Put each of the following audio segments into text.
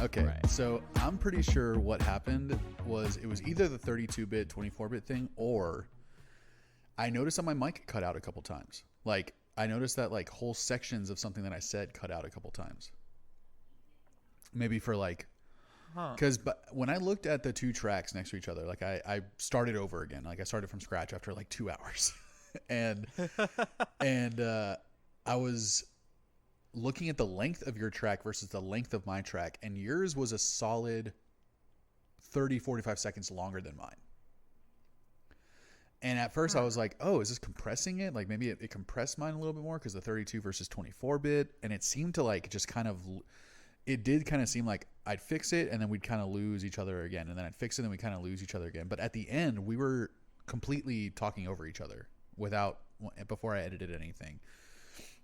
Okay, Right. so I'm pretty sure what happened was it was either the 32-bit, 24-bit thing, or I noticed that my mic cut out a couple times. Like, I noticed that like whole sections of something that I said cut out a couple times. Maybe for like, because when I looked at the two tracks next to each other, like I started over again. Like I started from scratch after like 2 hours, and I was looking at the length of your track versus the length of my track, and yours was a solid 30-45 seconds longer than mine. And at first I was like, oh, is this compressing it? Like maybe it compressed mine a little bit more because the 32 versus 24-bit. And it seemed to like just kind of, it did kind of seem like I'd fix it and then we'd kind of lose each other again. And then I'd fix it and we'd kind of lose each other again. But at the end, we were completely talking over each other before I edited anything.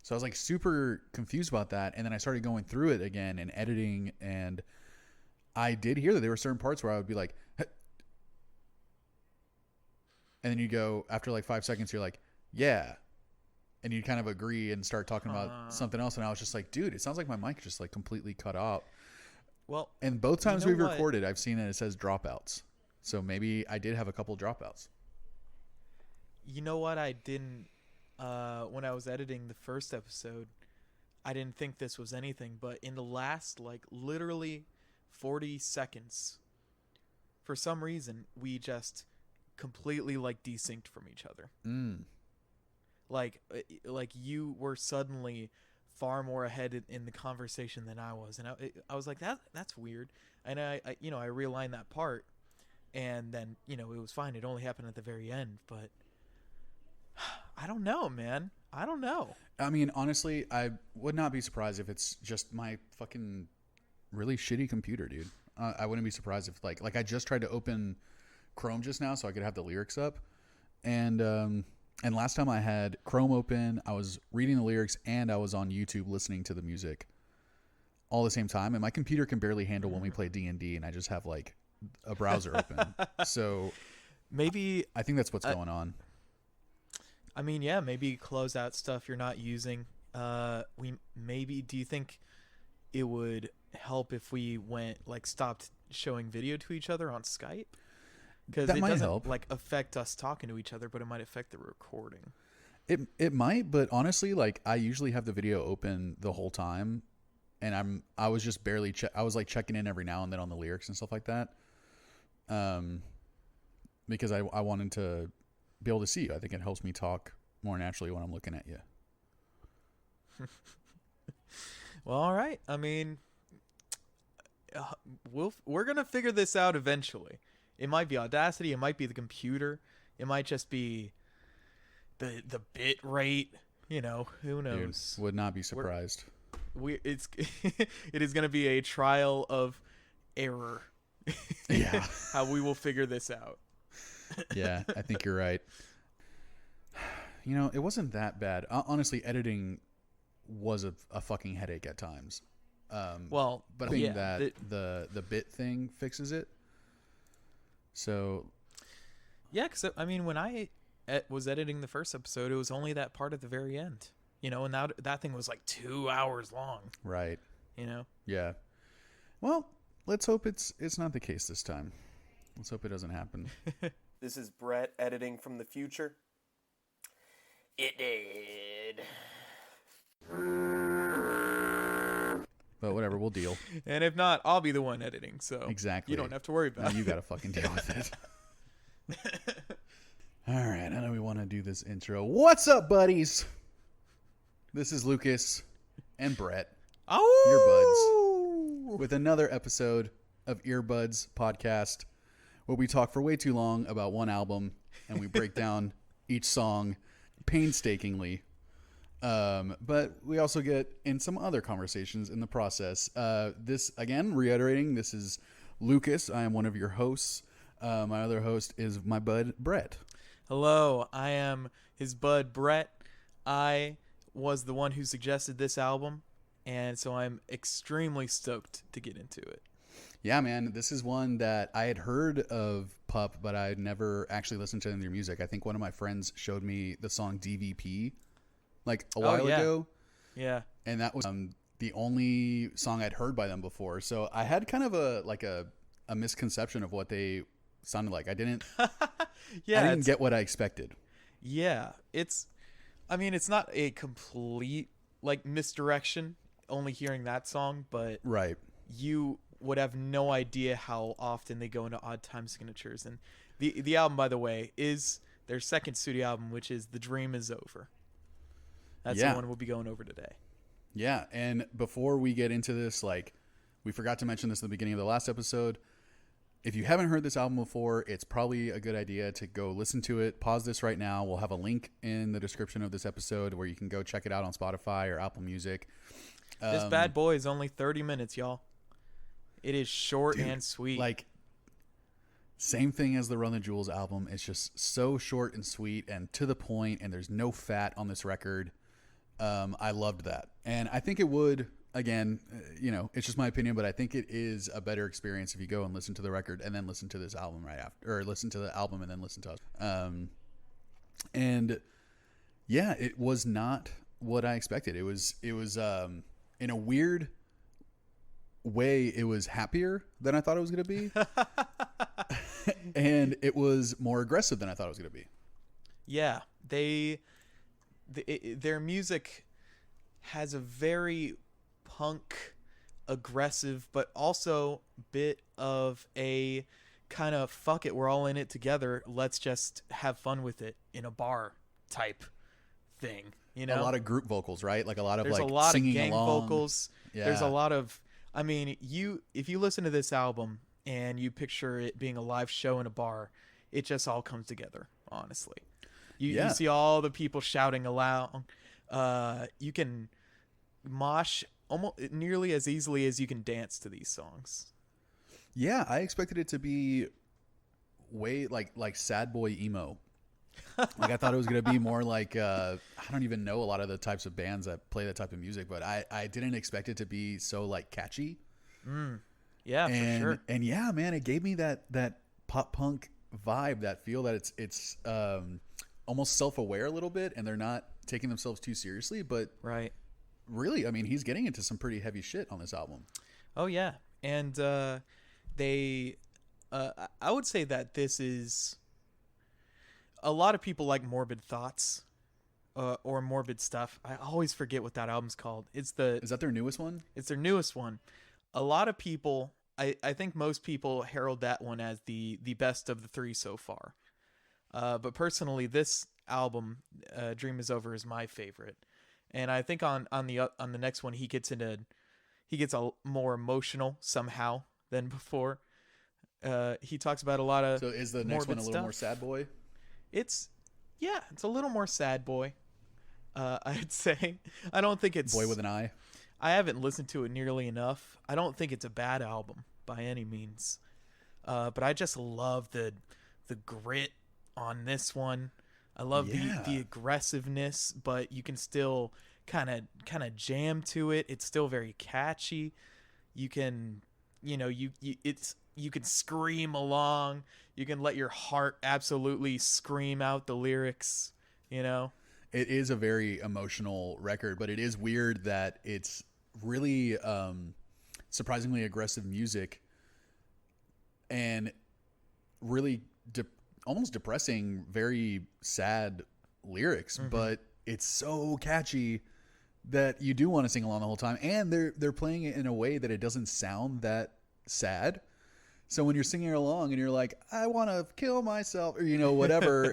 So I was like super confused about that. And then I started going through it again and editing. And I did hear that there were certain parts where I would be like, hey. And then you go, after like 5 seconds, you're like, yeah. And you kind of agree and start talking about something else. And I was just like, dude, it sounds like my mic just like completely cut off. Well, and both times we've recorded, I've seen it says dropouts. So maybe I did have a couple dropouts. You know what? I didn't, when I was editing the first episode, I didn't think this was anything. But in the last, like, literally 40 seconds, for some reason, we just completely like desynced from each other. Like you were suddenly far more ahead in the conversation than I was, and I was like, that's weird. And I realigned that part, and then it was fine. It only happened at the very end, but I don't know, man. I don't know. I mean, honestly, I would not be surprised if it's just my fucking really shitty computer, dude. I wouldn't be surprised if like I just tried to open Chrome just now so I could have the lyrics up, and last time I had Chrome open, I was reading the lyrics and I was on YouTube listening to the music all at the same time, and my computer can barely handle when we play D&D and I just have like a browser open. So maybe I think that's what's going on. I mean, yeah, maybe close out stuff you're not using. Do you think it would help if we stopped showing video to each other on Skype? Because it doesn't help. Like affect us talking to each other, but it might affect the recording. It might, but honestly, like I usually have the video open the whole time, and I was just barely I was like checking in every now and then on the lyrics and stuff like that, because I wanted to be able to see you. I think it helps me talk more naturally when I'm looking at you. Well, all right. I mean, we're gonna figure this out eventually. It might be Audacity. It might be the computer. It might just be the bit rate. Who knows? Dude, would not be surprised. It is going to be a trial of error. Yeah. How we will figure this out. Yeah, I think you're right. It wasn't that bad. Honestly, editing was a fucking headache at times. But I think that the bit thing fixes it. So, yeah, because I mean, when I was editing the first episode, it was only that part at the very end, and that thing was like 2 hours long. Right. Yeah. Well, let's hope it's not the case this time. Let's hope it doesn't happen. This is Brett editing from the future. It did. But whatever, we'll deal. And if not, I'll be the one editing, so exactly. You don't have to worry about it. You got to fucking deal with it. All right, I know we want to do this intro. What's up, buddies? This is Lucas and Brett, Earbuds, with another episode of Earbuds Podcast, where we talk for way too long about one album, and we break down each song painstakingly. But we also get in some other conversations in the process. This, again, reiterating, this is Lucas. I am one of your hosts. My other host is my bud, Brett. Hello, I am his bud, Brett. I was the one who suggested this album, and so I'm extremely stoked to get into it. Yeah, man, this is one that I had heard of PUP, but I had never actually listened to any of their music. I think one of my friends showed me the song DVP like a while ago. Yeah. And that was the only song I'd heard by them before. So I had kind of a misconception of what they sounded like. I didn't get what I expected. Yeah, it's not a complete like misdirection only hearing that song, but Right. you would have no idea how often they go into odd time signatures. And the album, by the way, is their second studio album, which is The Dream Is Over. That's the one we'll be going over today. Yeah, and before we get into this, like, we forgot to mention this at the beginning of the last episode. If you haven't heard this album before, it's probably a good idea to go listen to it. Pause this right now. We'll have a link in the description of this episode where you can go check it out on Spotify or Apple Music. This bad boy is only 30 minutes, y'all. It is short and sweet. Like, same thing as the Run the Jewels album. It's just so short and sweet and to the point, and there's no fat on this record. I loved that. And I think it would, again, it's just my opinion, but I think it is a better experience if you go and listen to the record and then listen to this album right after, or listen to the album and then listen to us. And yeah, it was not what I expected. It was in a weird way, it was happier than I thought it was going to be. And it was more aggressive than I thought it was going to be. Yeah, their music has a very punk, aggressive, but also bit of a kind of fuck it, we're all in it together, let's just have fun with it in a bar type thing. A lot of group vocals, right? Like a lot of there's like a lot singing of gang along. vocals. Yeah. There's a lot of, if you listen to this album and you picture it being a live show in a bar, it just all comes together, honestly. You see all the people shouting aloud. You can mosh almost nearly as easily as you can dance to these songs. Yeah, I expected it to be way like sad boy emo. Like I thought it was going to be more like I don't even know a lot of the types of bands that play that type of music, but I didn't expect it to be so like catchy. Yeah, for sure. And yeah, man, it gave me that pop punk vibe, that feel that it's almost self-aware a little bit, and they're not taking themselves too seriously, but right. Really, he's getting into some pretty heavy shit on this album. Oh yeah. And I would say that this is, a lot of people like Morbid Thoughts or Morbid Stuff. I always forget what that album's called. Is that their newest one? It's their newest one. A lot of people, I think most people herald that one as the best of the three so far. But personally, this album, Dream Is Over, is my favorite. And I think on the next one he gets a more emotional somehow than before. He talks about a lot of. So is the next one a little more sad boy? It's a little more sad boy. I'd say. I don't think it's boy with an eye. I haven't listened to it nearly enough. I don't think it's a bad album by any means. But I just love the grit on this one. I love the aggressiveness, but you can still kind of jam to it. It's still very catchy. You can, you can scream along. You can let your heart absolutely scream out the lyrics, It is a very emotional record, but it is weird that it's really surprisingly aggressive music and really almost depressing, very sad lyrics, but it's so catchy that you do want to sing along the whole time. And they're playing it in a way that it doesn't sound that sad. So when you're singing along and you're like, I want to kill myself, or whatever,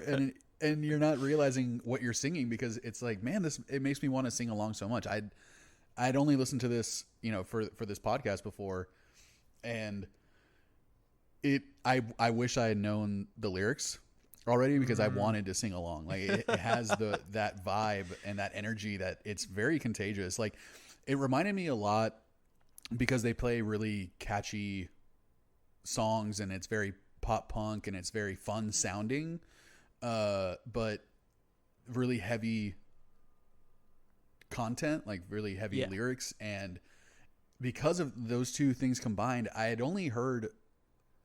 and you're not realizing what you're singing, because it's like, man, it makes me want to sing along so much. I'd only listened to this, for this podcast before, and I wish I had known the lyrics already, because I wanted to sing along. Like it has that vibe and that energy that it's very contagious. Like it reminded me a lot, because they play really catchy songs and it's very pop punk and it's very fun sounding, but really heavy content, like really heavy lyrics. And because of those two things combined, I had only heard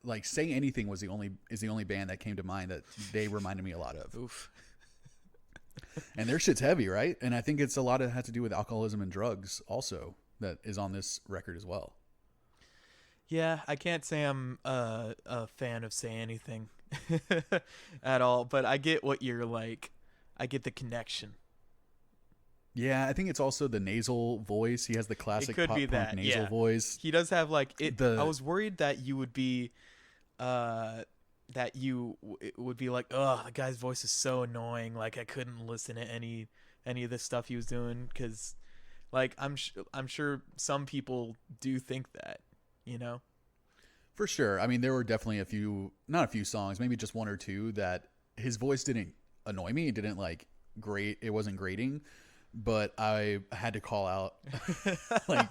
like Say Anything is the only band that came to mind that they reminded me a lot of. Oof. And their shit's heavy, right? And I think it's a lot of had to do with alcoholism and drugs also. that is on this record as well. Yeah, I can't say I'm a fan of Say Anything at all, but I get what you're like. I get the connection. Yeah, I think it's also the nasal voice. He has the classic could pop be punk that, nasal yeah. voice. He does have like it. The- I was worried that you would be, it would be like, oh, the guy's voice is so annoying. Like I couldn't listen to any of the stuff he was doing because, like, I'm sure some people do think that, you know. For sure. I mean, there were definitely not a few songs, maybe just one or two that his voice didn't annoy me. It didn't it wasn't grating, but I had to call out like,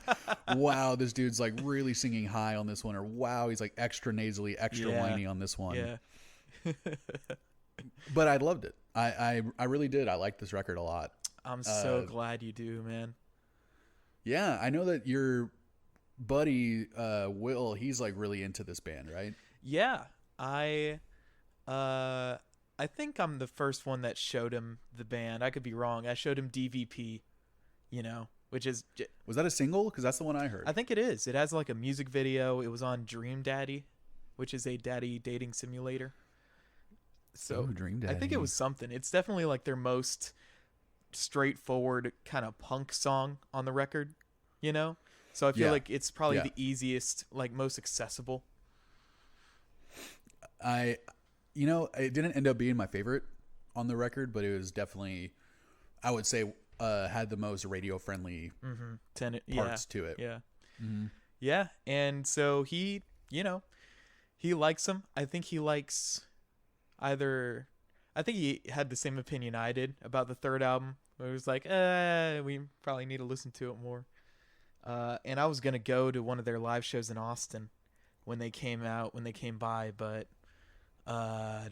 wow, this dude's like really singing high on this one, or wow, he's like extra nasally, extra whiny on this one. Yeah. But I loved it. I really did. I liked this record a lot. I'm so glad you do, man. Yeah, I know that your buddy Will, he's like really into this band, right? Yeah, I think I'm the first one that showed him the band. I could be wrong. I showed him DVP, which is... Was that a single? Because that's the one I heard. I think it is. It has like a music video. It was on Dream Daddy, which is a daddy dating simulator. So Dream Daddy. I think it was something. It's definitely like their most straightforward kind of punk song on the record, So I feel like it's probably the easiest, like most accessible. It didn't end up being my favorite on the record, but it was definitely, I would say, had the most radio friendly parts to it. Yeah. Mm-hmm. Yeah. And so he likes them. I think he likes I think he had the same opinion I did about the third album, where it was like, we probably need to listen to it more. And I was going to go to one of their live shows in Austin when they came by, but I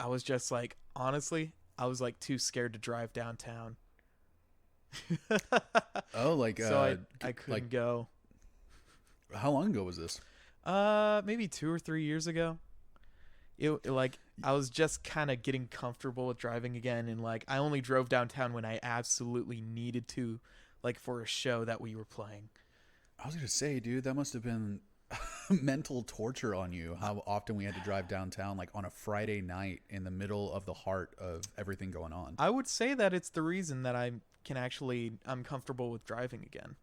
was just like, honestly, I was like too scared to drive downtown. So I couldn't go. How long ago was this? Maybe 2 or 3 years ago. I was just kind of getting comfortable with driving again, and like I only drove downtown when I absolutely needed to, like for a show that we were playing. I was gonna say, dude, that must have been mental torture on you. How often we had to drive downtown, like on a Friday night in the middle of the heart of everything going on. I would say that it's the reason that I'm comfortable with driving again.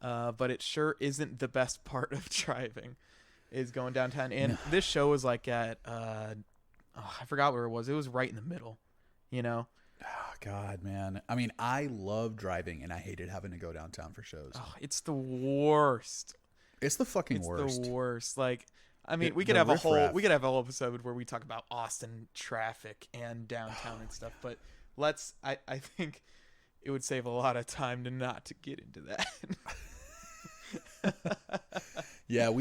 But it sure isn't the best part of driving, is going downtown. And this show was like at I forgot where it was. It was right in the middle, Oh, God, man. I mean, I love driving, and I hated having to go downtown for shows. Oh, it's the worst. It's the fucking worst. It's the worst. Like, I mean, we could have a whole episode where we talk about Austin traffic and downtown and stuff. But I think it would save a lot of time to get into that. Yeah,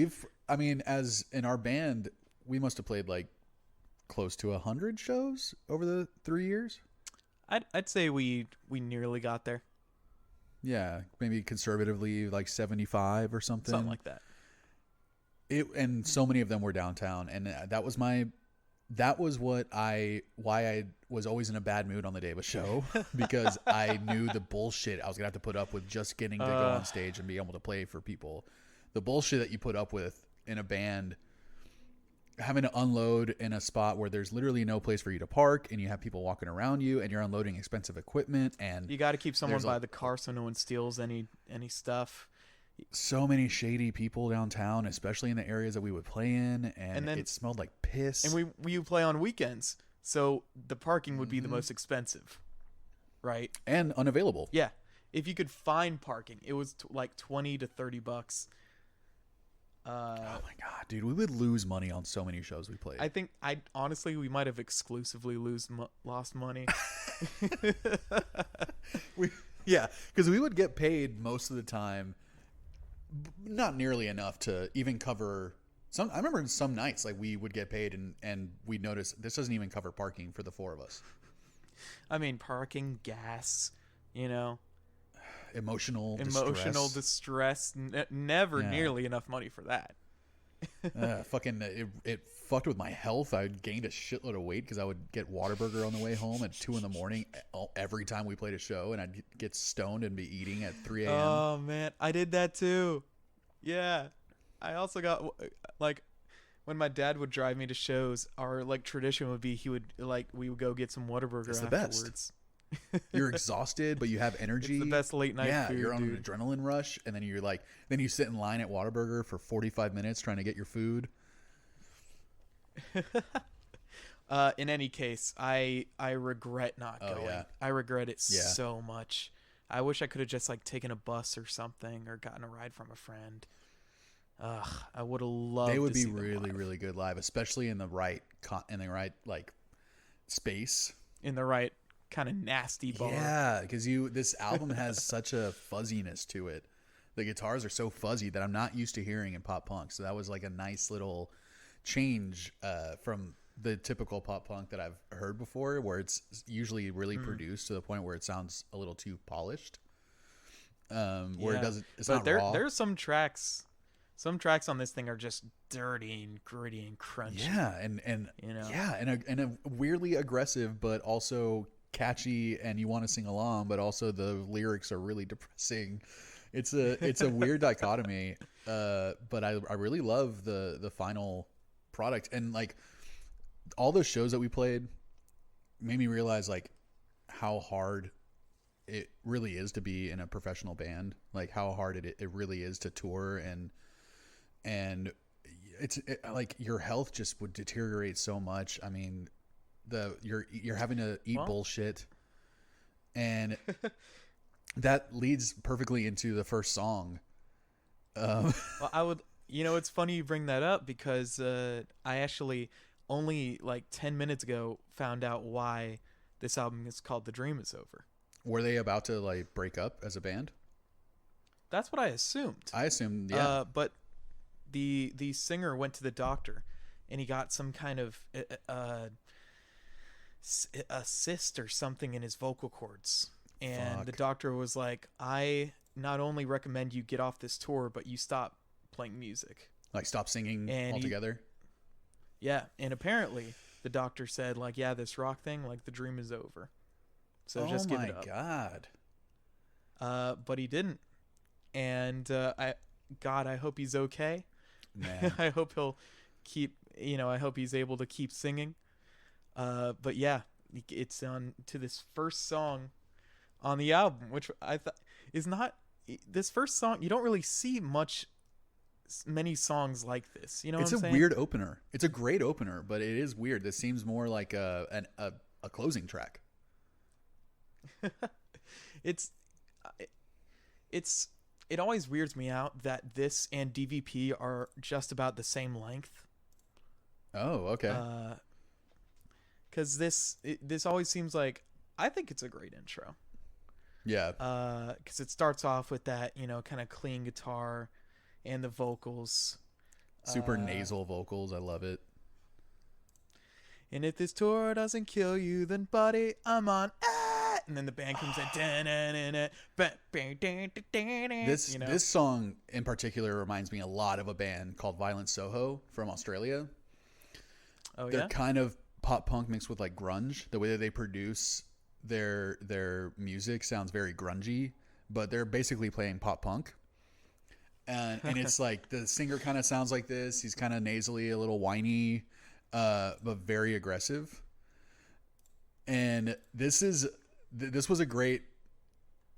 as in our band, we must have played like close to 100 shows over the 3 years. I'd say we nearly got there. Yeah, maybe conservatively like 75 or something. Something like that. And so many of them were downtown, and that was why I was always in a bad mood on the day of a show, because I knew the bullshit I was gonna have to put up with just getting to go on stage and be able to play for people. The bullshit that you put up with in a band, having to unload in a spot where there's literally no place for you to park, and you have people walking around you, and you're unloading expensive equipment, and you got to keep someone by the car so no one steals any stuff. So many shady people downtown, especially in the areas that we would play in, and it smelled like piss. And we play on weekends, so the parking would be the most expensive, right? And unavailable. Yeah, if you could find parking, it was like $20 to $30. Oh my god, dude, we would lose money on so many shows we played. I think honestly we might have exclusively lost money. Because we would get paid most of the time, not nearly enough to even cover some. I remember some nights like we would get paid and we'd notice this doesn't even cover parking for the four of us. I mean, parking, gas, Emotional distress. Never nearly enough money for that. Fucking it fucked with my health. I gained a shitload of weight because I would get Whataburger on the way home at 2 a.m. every time we played a show, and I'd get stoned and be eating at 3 a.m. Oh man, I did that too. Yeah, I also got like when my dad would drive me to shows. Our like tradition would be we would go get some Whataburger It's the afterwards. best. You're exhausted, but you have energy. It's the best late night food, you're on dude. an adrenaline rush, and then then you sit in line at Whataburger for 45 minutes trying to get your food. In any case, I regret not going. Yeah. I regret it so much. I wish I could have just like taken a bus or something or gotten a ride from a friend. I would have loved. They would to be see them really, live. really good live, especially in the right like space. In the right kind of nasty bar. Yeah, because this album has such a fuzziness to it. The guitars are so fuzzy that I'm not used to hearing in pop punk. So that was like a nice little change from the typical pop punk that I've heard before, where it's usually really produced to the point where it sounds a little too polished. Where it doesn't. It's not raw. There's some tracks. Some tracks on this thing are just dirty and gritty and crunchy. Yeah, and you know, and a weirdly aggressive, but also catchy, and you want to sing along, but also the lyrics are really depressing. It's a weird dichotomy. But I really love the final product, and like all those shows that we played made me realize like how hard it really is to be in a professional band, like how hard it really is to tour, and like your health just would deteriorate so much. I mean, you're having to eat bullshit, and that leads perfectly into the first song. Well, I would. You know, it's funny you bring that up because I actually only like 10 minutes ago found out why this album is called "The Dream Is Over." Were they about to like break up as a band? That's what I assumed. I assumed, yeah. But the singer went to the doctor, and he got some kind of a cyst or something in his vocal cords. And the doctor was like, "I not only recommend you get off this tour, but you stop playing music, like stop singing altogether." And apparently the doctor said like, "Yeah, this rock thing, like the dream is over. So just give it up." Oh my god! But he didn't, and I hope he's okay. Man. I hope he'll keep. I hope he's able to keep singing. But yeah, it's on to this first song on the album, which I thought is not this first song. You don't really see many songs like this. You know, it's what I'm a saying? weird opener. It's a great opener, but it is weird. This seems more like a closing track. It always weirds me out that this and DVP are just about the same length. Oh, okay. Because this always seems like, I think it's a great intro. Yeah. Because it starts off with that, kind of clean guitar and the vocals. Super nasal vocals. I love it. And if this tour doesn't kill you, then buddy, I'm on. And then the band comes in. This song in particular reminds me a lot of a band called Violent Soho from Australia. Oh, They're yeah? kind of pop punk mixed with like grunge. The way that they produce their music sounds very grungy, but they're basically playing pop punk. And it's like the singer kind of sounds like this. He's kind of nasally, a little whiny, but very aggressive. And this was a great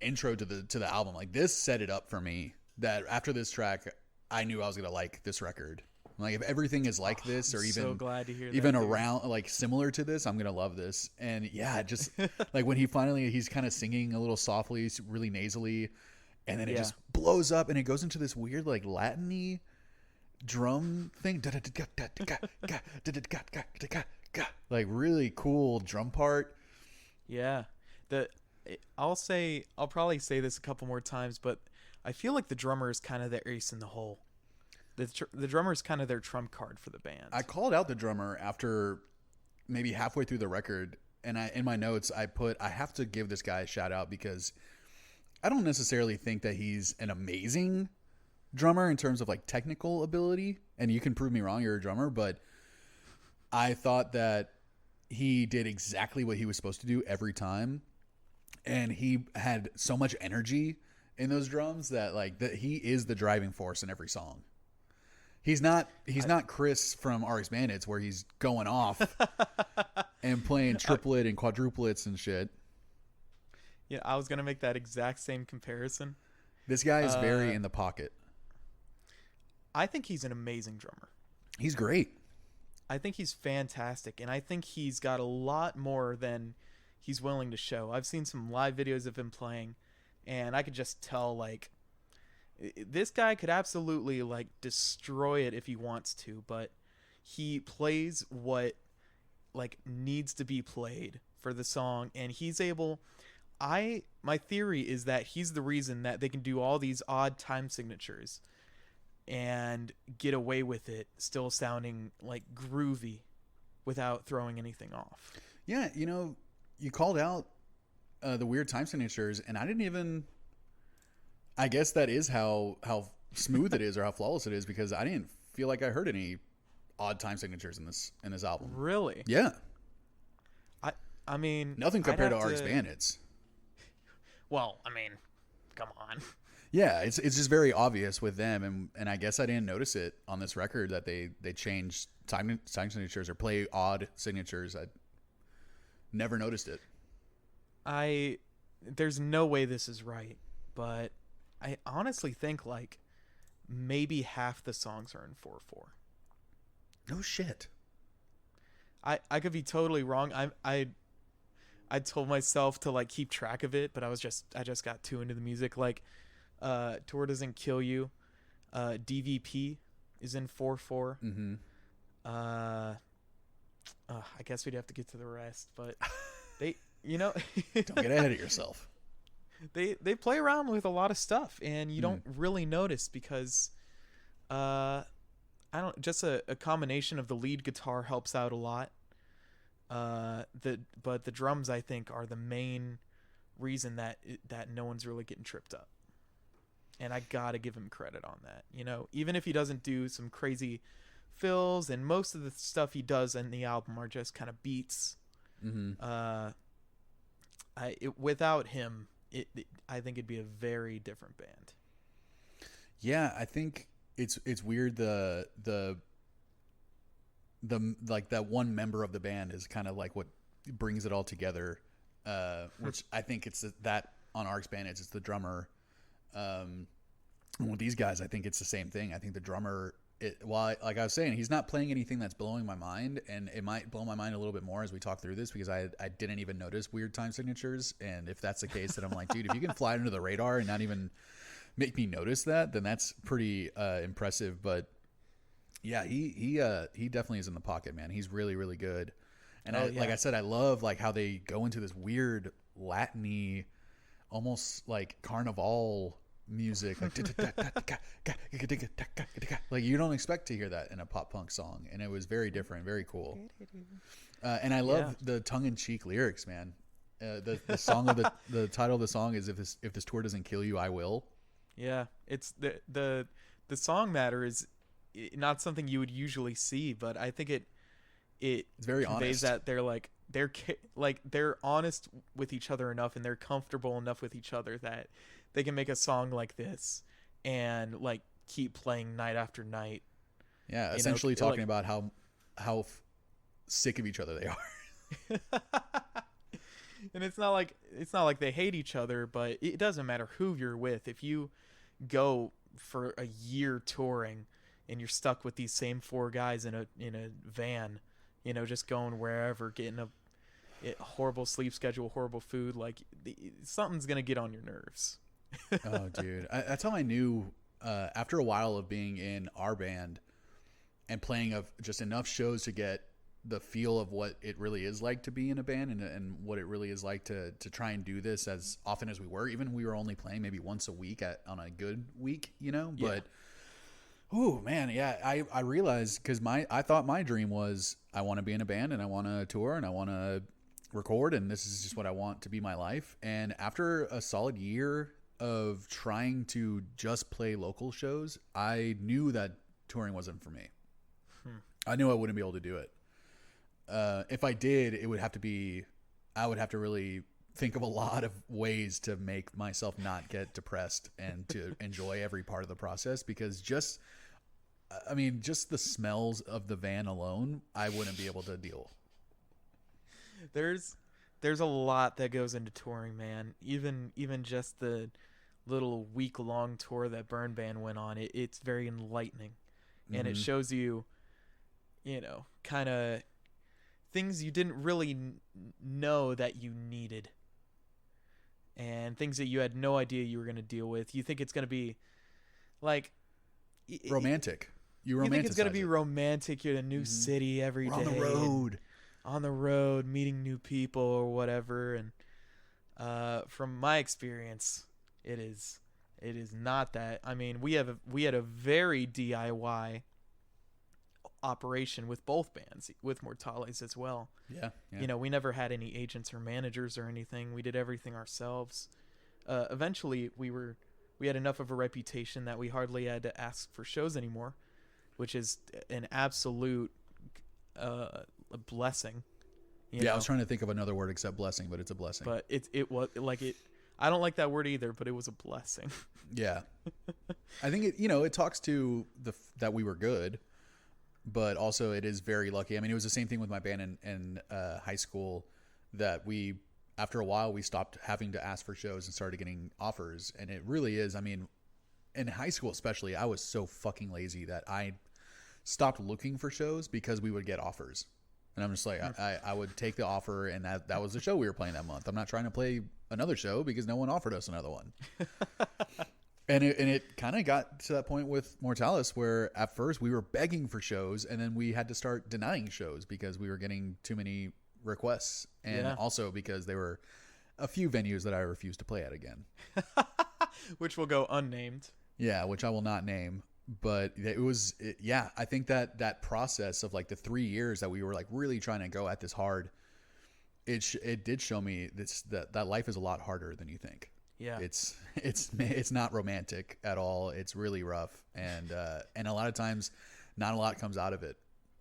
intro to the album. Like this set it up for me that after this track, I knew I was gonna like this record. Like if everything is like this, or I'm even so glad to hear even that, dude. around like similar to this, I'm gonna love this. And yeah, just like when he's kind of singing a little softly, really nasally, and then it just blows up and it goes into this weird like Latin-y drum thing, like really cool drum part. Yeah. I'll probably say this a couple more times, but I feel like the drummer is kind of the ace in the hole. The drummer is kind of their trump card for the band. I called out the drummer after maybe halfway through the record, and in my notes I have to give this guy a shout out because I don't necessarily think that he's an amazing drummer in terms of like technical ability, and you can prove me wrong, you're a drummer, but I thought that he did exactly what he was supposed to do every time, and he had so much energy in those drums that like that he is the driving force in every song. He's not Chris from RX Bandits where he's going off and playing triplet and quadruplets and shit. Yeah, I was gonna make that exact same comparison. This guy is very in the pocket. I think he's an amazing drummer. He's great. I think he's fantastic, and I think he's got a lot more than he's willing to show. I've seen some live videos of him playing, and I could just tell, like, this guy could absolutely, like, destroy it if he wants to, but he plays what, like, needs to be played for the song, and he's able... My theory is that he's the reason that they can do all these odd time signatures and get away with it still sounding like groovy without throwing anything off. Yeah, you know, you called out the weird time signatures, and I didn't even... I guess that is how smooth it is or how flawless it is, because I didn't feel like I heard any odd time signatures in this album. Really? Yeah. I mean... Nothing compared to RX Bandits. Well, I mean, come on. Yeah, it's just very obvious with them, and I guess I didn't notice it on this record that they changed time signatures or play odd signatures. I never noticed it. There's no way this is right, but I honestly think like maybe half the songs are in 4/4. No shit. I could be totally wrong. I told myself to like keep track of it, but I just got too into the music. Like, Tour Doesn't Kill You, DVP is in 4/4. Mm-hmm. I guess we'd have to get to the rest, but they, you know, don't get ahead of yourself. They play around with a lot of stuff, and you don't really notice because, just a combination of the lead guitar helps out a lot. But the drums, I think, are the main reason that no one's really getting tripped up, and I gotta give him credit on that. You know, even if he doesn't do some crazy fills, and most of the stuff he does in the album are just kind of beats. Mm-hmm. Without him, I think it'd be a very different band. Yeah, I think it's weird the like that one member of the band is kind of like what brings it all together, which I think it's that on RX Bandits it's the drummer. With these guys, I think it's the same thing. I think the drummer, like I was saying, he's not playing anything that's blowing my mind, and it might blow my mind a little bit more as we talk through this, because I didn't even notice weird time signatures, and if that's the case, then I'm like, dude, if you can fly under the radar and not even make me notice that, then that's pretty impressive. But yeah, he definitely is in the pocket, man. He's really, really good. And like I said, I love like how they go into this weird Latin-y, almost like carnival music, like you don't expect to hear that in a pop punk song, and it was very different, very cool. And I love the tongue-in-cheek lyrics, man. The song of the title of the song is if this tour doesn't kill you, I will. Yeah, it's the song matter is not something you would usually see, but I think it's very conveys honest. That they're honest with each other enough, and they're comfortable enough with each other that they can make a song like this and like keep playing night after night. Yeah, essentially talking about how sick of each other they are. And it's not like they hate each other, but it doesn't matter who you're with. If you go for a year touring and you're stuck with these same four guys in a van, you know, just going wherever, getting a horrible sleep schedule, horrible food, like something's gonna get on your nerves. Oh, dude, that's how I knew. After a while of being in our band and playing of just enough shows to get the feel of what it really is like to be in a band, and what it really is like to try and do this as often as we were. Even we were only playing maybe once a week on a good week, you know. Yeah. But oh man, yeah, I realized, because I thought my dream was I want to be in a band and I want to tour and I want to record, and this is just what I want to be my life. And after a solid year of trying to just play local shows, I knew that touring wasn't for me. I knew I wouldn't be able to do it. If I did, it would have to be, I would have to really think of a lot of ways to make myself not get depressed and to enjoy every part of the process, because just the smells of the van alone, I wouldn't be able to deal. There's a lot that goes into touring, man. Even just the little week-long tour that Burn Band went on, it's very enlightening. And it shows you, kind of things you didn't really know that you needed. And things that you had no idea you were going to deal with. You think it's going to be like romantic. You think it's going to be romantic. You're in a new city every day. On the road, meeting new people or whatever. And from my experience, it is not that. I mean, we had a very DIY operation with both bands, with Mortales as well. Yeah. We never had any agents or managers or anything. We did everything ourselves. Eventually we had enough of a reputation that we hardly had to ask for shows anymore, which is an absolute a blessing. I was trying to think of another word except blessing, but it's a blessing. But it was like it. I don't like that word either, but it was a blessing. Yeah, I think it talks to that we were good, but also it is very lucky. I mean, it was the same thing with my band in high school, that we, after a while, we stopped having to ask for shows and started getting offers. And it really is. I mean, in high school especially, I was so fucking lazy that I stopped looking for shows because we would get offers. And I'm just like, I would take the offer, and that was the show we were playing that month. I'm not trying to play another show because no one offered us another one. And it kind of got to that point with Mortalis where at first we were begging for shows, and then we had to start denying shows because we were getting too many requests, and also because there were a few venues that I refused to play at again. Which will go unnamed. Yeah, which I will not name. But I think that process of like the 3 years that we were like really trying to go at this hard, it did show me that life is a lot harder than you think. Yeah, it's not romantic at all. It's really rough, and a lot of times, not a lot comes out of it.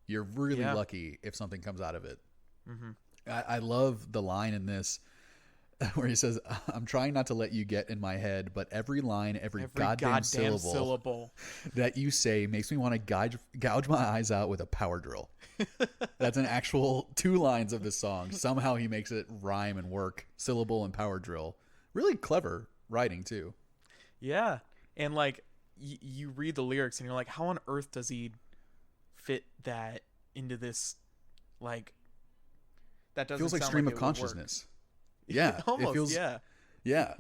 You're really lucky if something comes out of it. Mm-hmm. I love the line in this where he says, "I'm trying not to let you get in my head, but every line, every goddamn syllable that you say makes me want to gouge my eyes out with a power drill." That's an actual 2 lines of this song. Somehow he makes it rhyme and work. Syllable and power drill. Really clever writing too. Yeah, and like you read the lyrics and you're like, how on earth does he fit that into this? Like, that doesn't feels like sound stream like of it would consciousness. Yeah, almost. It feels, yeah.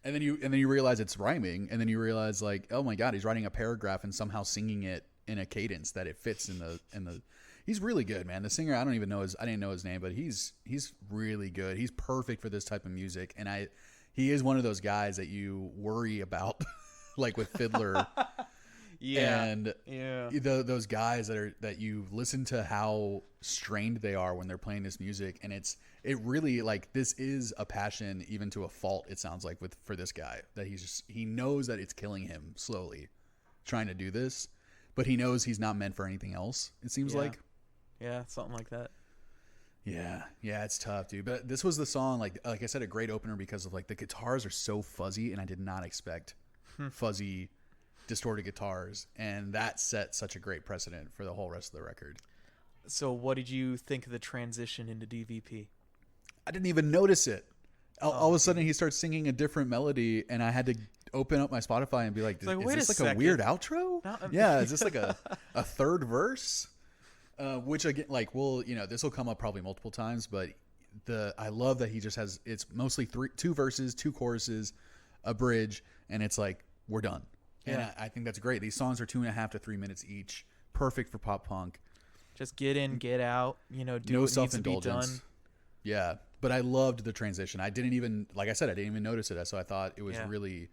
And then you realize it's rhyming, and then you realize like, oh my god, he's writing a paragraph and somehow singing it in a cadence that it fits in the. He's really good, man. The singer, I didn't know his name, but he's really good. He's perfect for this type of music, and he is one of those guys that you worry about, like with Fiddler. Those guys that you listen to how strained they are when they're playing this music, and it really, like, this is a passion even to a fault. It sounds like for this guy, that he knows that it's killing him slowly, trying to do this, but he knows he's not meant for anything else. It seems like. Yeah, something like that. Yeah, it's tough, dude. But this was the song, like I said, a great opener because of like the guitars are so fuzzy, and I did not expect fuzzy, distorted guitars, and that set such a great precedent for the whole rest of the record. So, what did you think of the transition into DVP? I didn't even notice it. All of a sudden, he starts singing a different melody, and I had to open up my Spotify and be like, "Is this like a weird outro? Is this like a third verse?" Which again, like, this will come up probably multiple times, but I love that he just has, it's mostly 2 verses, 2 choruses, a bridge, and it's like, we're done. Yeah. And I think that's great. These songs are 2.5 to 3 minutes each. Perfect for pop punk. Just get in, get out, do no what needs to be done. Yeah. But I loved the transition. I didn't even notice it. So I thought it was really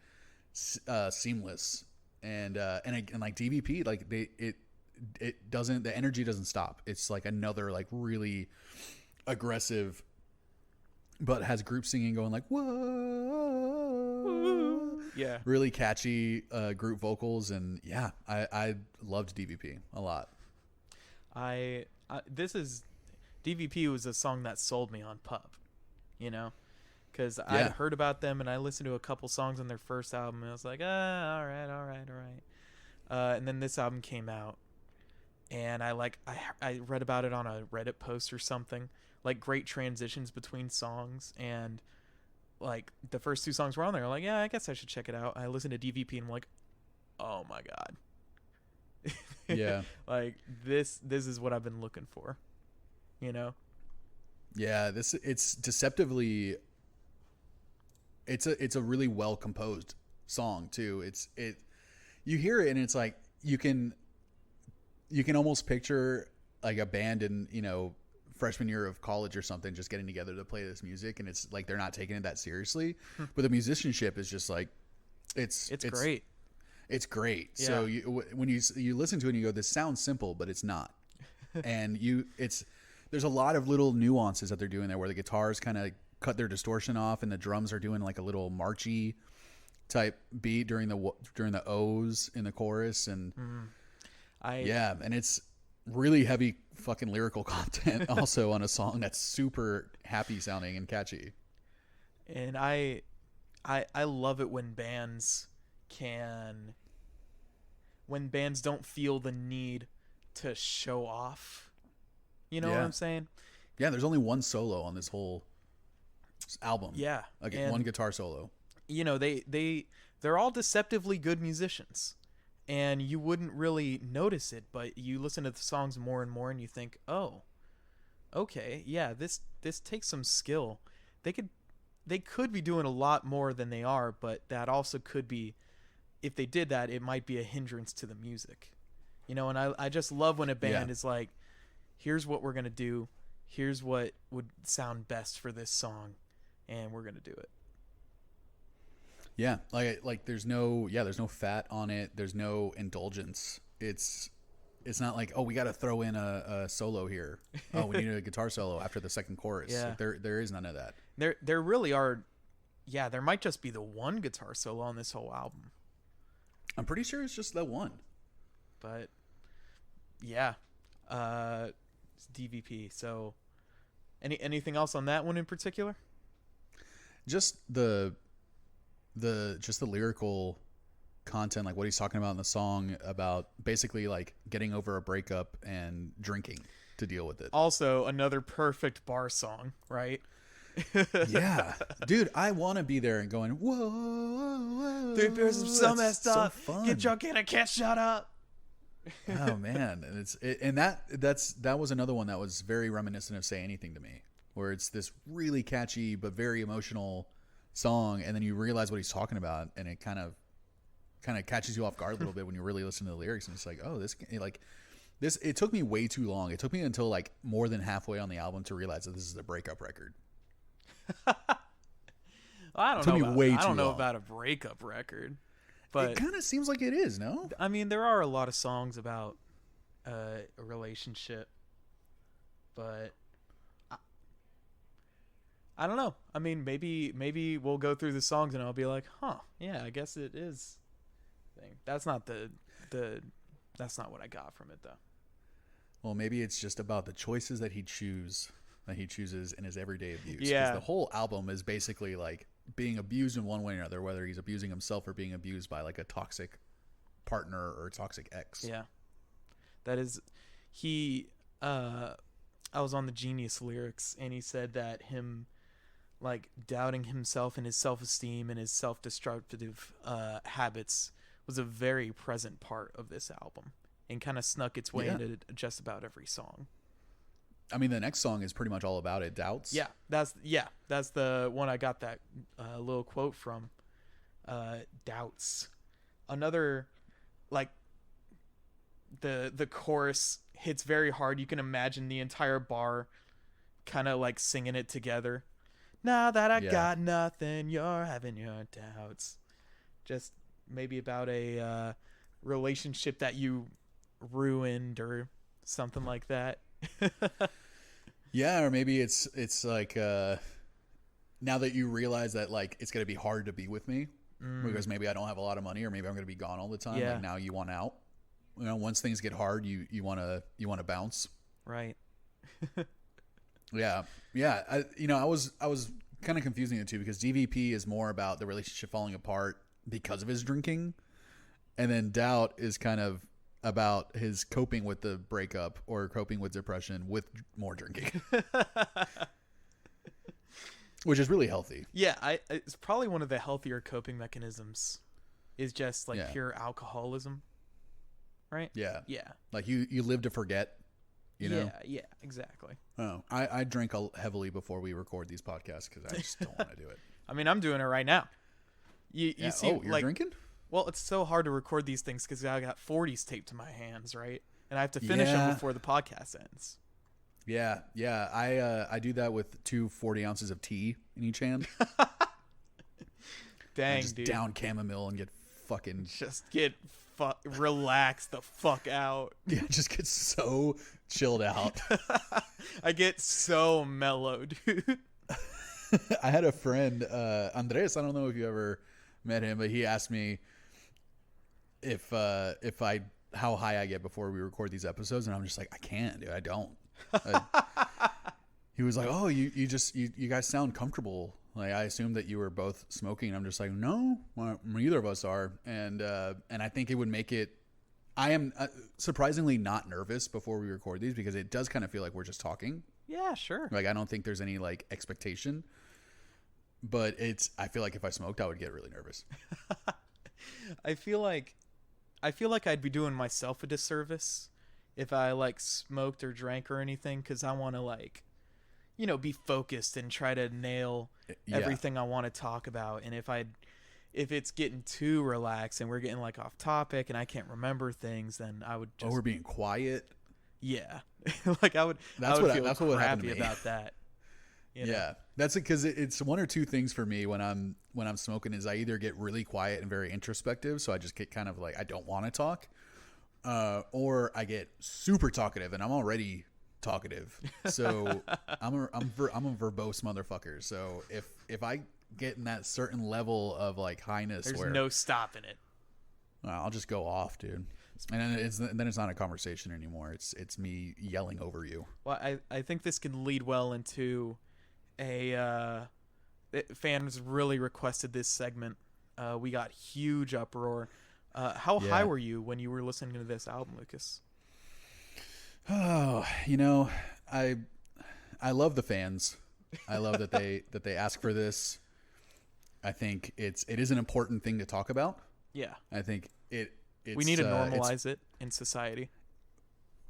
seamless. And like DVP, like it doesn't, the energy doesn't stop. It's like another like really aggressive, but has group singing going like, whoa, Yeah. Really catchy group vocals, and yeah, I loved DVP a lot. This is DVP was a song that sold me on PUP, you know, because Yeah. I'd heard about them and I listened to a couple songs on their first album and I was like, all right. And then this album came out, and I read about it on a Reddit post or something, like great transitions between songs, and like the first two songs were on there. I'm like, yeah, I guess I should check it out. I listened to DVP and I'm like, oh my god. Yeah. Like this is what I've been looking for, you know? Yeah, it's deceptively. It's a really well composed song too. You hear it and it's like you can almost picture like a band in, you know, freshman year of college or something, just getting together to play this music, and it's like they're not taking it that seriously, but the musicianship is just like it's great. It's great. Yeah. So when you listen to it and you go, this sounds simple, but it's not. And there's a lot of little nuances that they're doing there, where the guitars kind of cut their distortion off and the drums are doing like a little marchy type beat during the O's in the chorus, and and it's really heavy fucking lyrical content also on a song that's super happy sounding and catchy. And I love it when bands don't feel the need to show off. You know what I'm saying? Yeah, there's only one solo on this whole album. Yeah. Like one guitar solo. You know, they're all deceptively good musicians, and you wouldn't really notice it, but you listen to the songs more and more and you think, oh, okay, yeah, this takes some skill. They could be doing a lot more than they are, but that also could be, if they did that, it might be a hindrance to the music. You know, and I just love when a band is like, here's what we're going to do. Here's what would sound best for this song, and we're going to do it. Yeah, like there's no fat on it. There's no indulgence. It's not like, oh, we got to throw in a solo here. Oh, we need a guitar solo after the second chorus. Yeah. Like there is none of that. There really are. Yeah, there might just be the one guitar solo on this whole album. I'm pretty sure it's just that one. But yeah, it's DVP. So anything else on that one in particular? Just the lyrical content, like what he's talking about in the song, about basically like getting over a breakup and drinking to deal with it. Also, another perfect bar song, right? Yeah, dude, I want to be there and going, whoa, whoa, 3 beers is so messed up. So fun. Get drunk and I can't shut up. Oh man, and that was another one that was very reminiscent of Say Anything to me, where it's this really catchy but very emotional song, and then you realize what he's talking about, and it kind of catches you off guard a little bit when you really listen to the lyrics, and it's like, oh, this. It took me way too long. It took me until like more than halfway on the album to realize that this is a breakup record. I don't know about a breakup record, but it kind of seems like it is. No, I mean, there are a lot of songs about a relationship, but I don't know. I mean, maybe we'll go through the songs and I'll be like, huh, yeah, I guess it is. That's not that's not what I got from it though. Well, maybe it's just about the choices that he chooses in his everyday abuse. Yeah. 'Cause the whole album is basically like being abused in one way or another, whether he's abusing himself or being abused by like a toxic partner or a toxic ex. Yeah. That is, I was on the Genius lyrics, and he said that him like doubting himself and his self-esteem and his self-destructive habits was a very present part of this album and kind of snuck its way into just about every song. I mean, the next song is pretty much all about it. Doubts. Yeah, that's the one I got that little quote from. Doubts. Another, like, the chorus hits very hard. You can imagine the entire bar kind of like singing it together. Now that I got nothing, you're having your doubts. Just maybe about a relationship that you ruined or something like that. Yeah, or maybe it's like now that you realize that like it's gonna be hard to be with me, because maybe I don't have a lot of money or maybe I'm going to be gone all the time. Yeah. Like now you want out. You know, once things get hard, you want to bounce. Right. Yeah. Yeah. I was kind of confusing the two because DVP is more about the relationship falling apart because of his drinking. And then Doubt is kind of about his coping with the breakup or coping with depression with more drinking. Which is really healthy. Yeah, it's probably one of the healthier coping mechanisms is just like pure alcoholism. Right? Yeah. Yeah. Like you live to forget, you know? Yeah, exactly. Oh, I drink heavily before we record these podcasts because I just don't want to do it. I mean, I'm doing it right now. You see, oh, you're drinking? Well, it's so hard to record these things because I got 40s taped to my hands, right? And I have to finish them before the podcast ends. Yeah. I do that with 2 40 ounces of tea in each hand. Dang, just dude. down chamomile and get fucking... Just get relax the fuck out. Yeah, just get so chilled out. I get so mellow, dude. I had a friend, Andres. I don't know if you ever met him, but he asked me if how high I get before we record these episodes, and I'm just like, I can't, dude. I don't. He was like, "Oh, you guys sound comfortable." Like I assumed that you were both smoking. I'm just like, no, well, neither of us are, and I think it would make it. I am surprisingly not nervous before we record these because it does kind of feel like we're just talking. Yeah, sure. Like I don't think there's any like expectation, but I feel like if I smoked, I would get really nervous. I feel like I'd be doing myself a disservice if I like smoked or drank or anything because I want to like, be focused and try to nail everything I want to talk about. And if it's getting too relaxed and we're getting like off topic and I can't remember things, then I would just... we're being quiet. Yeah. Like I would feel crappy about that. You know? Yeah. That's it. Cause it's one or two things for me when I'm smoking is I either get really quiet and very introspective. So I just get kind of like, I don't want to talk, or I get super talkative and I'm already talkative. So I'm a verbose motherfucker. So if I get in that certain level of like highness, there's no stopping it. I'll just go off, dude. And then it's not a conversation anymore. It's me yelling over you. Well, I think this can lead well into fans really requested this segment. We got huge uproar. How high were you when you were listening to this album, Lucas? Oh, I love the fans. I love that they ask for this. I think it is an important thing to talk about. Yeah. I think we need to normalize it in society.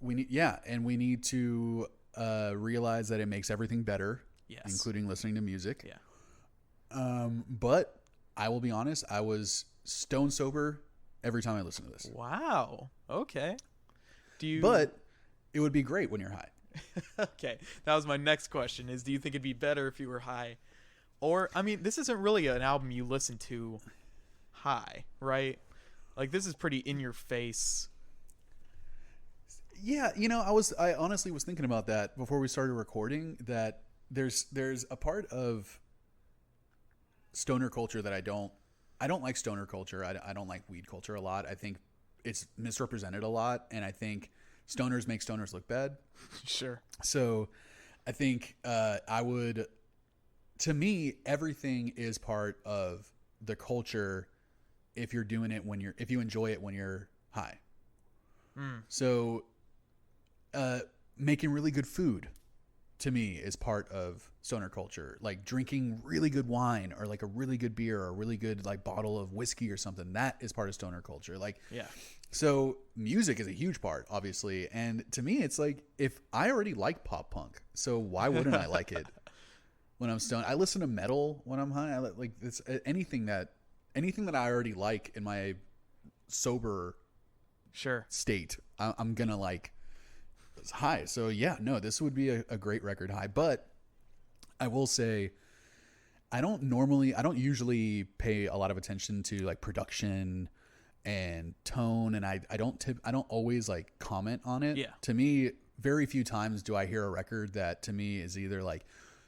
We need to realize that it makes everything better. Yes. Including listening to music. Yeah. But I will be honest, I was stone sober every time I listened to this. Wow. Okay. But it would be great when you're high. Okay. That was my next question do you think it'd be better if you were high? Or, I mean, this isn't really an album you listen to high, right? Like, this is pretty in your face. Yeah, I honestly was thinking about that before we started recording, that there's a part of stoner culture that I don't like stoner culture. I don't like weed culture a lot. I think it's misrepresented a lot, and I think stoners make stoners look bad. Sure. So I think to me, everything is part of the culture if you're doing it if you enjoy it when you're high. So making really good food to me is part of stoner culture. Like drinking really good wine or like a really good beer or a really good like bottle of whiskey or something, that is part of stoner culture. Like, yeah. So music is a huge part, obviously. And to me, it's like, if I already like pop punk, so why wouldn't I like it when I'm stoned? I listen to metal when I'm high. Like it's anything that I already like in my sober state, I'm gonna like high. So yeah, no, this would be a great record high. But I will say, I don't usually pay a lot of attention to like production and tone, and I don't always like comment on it. Yeah. To me, very few times do I hear a record that to me is either like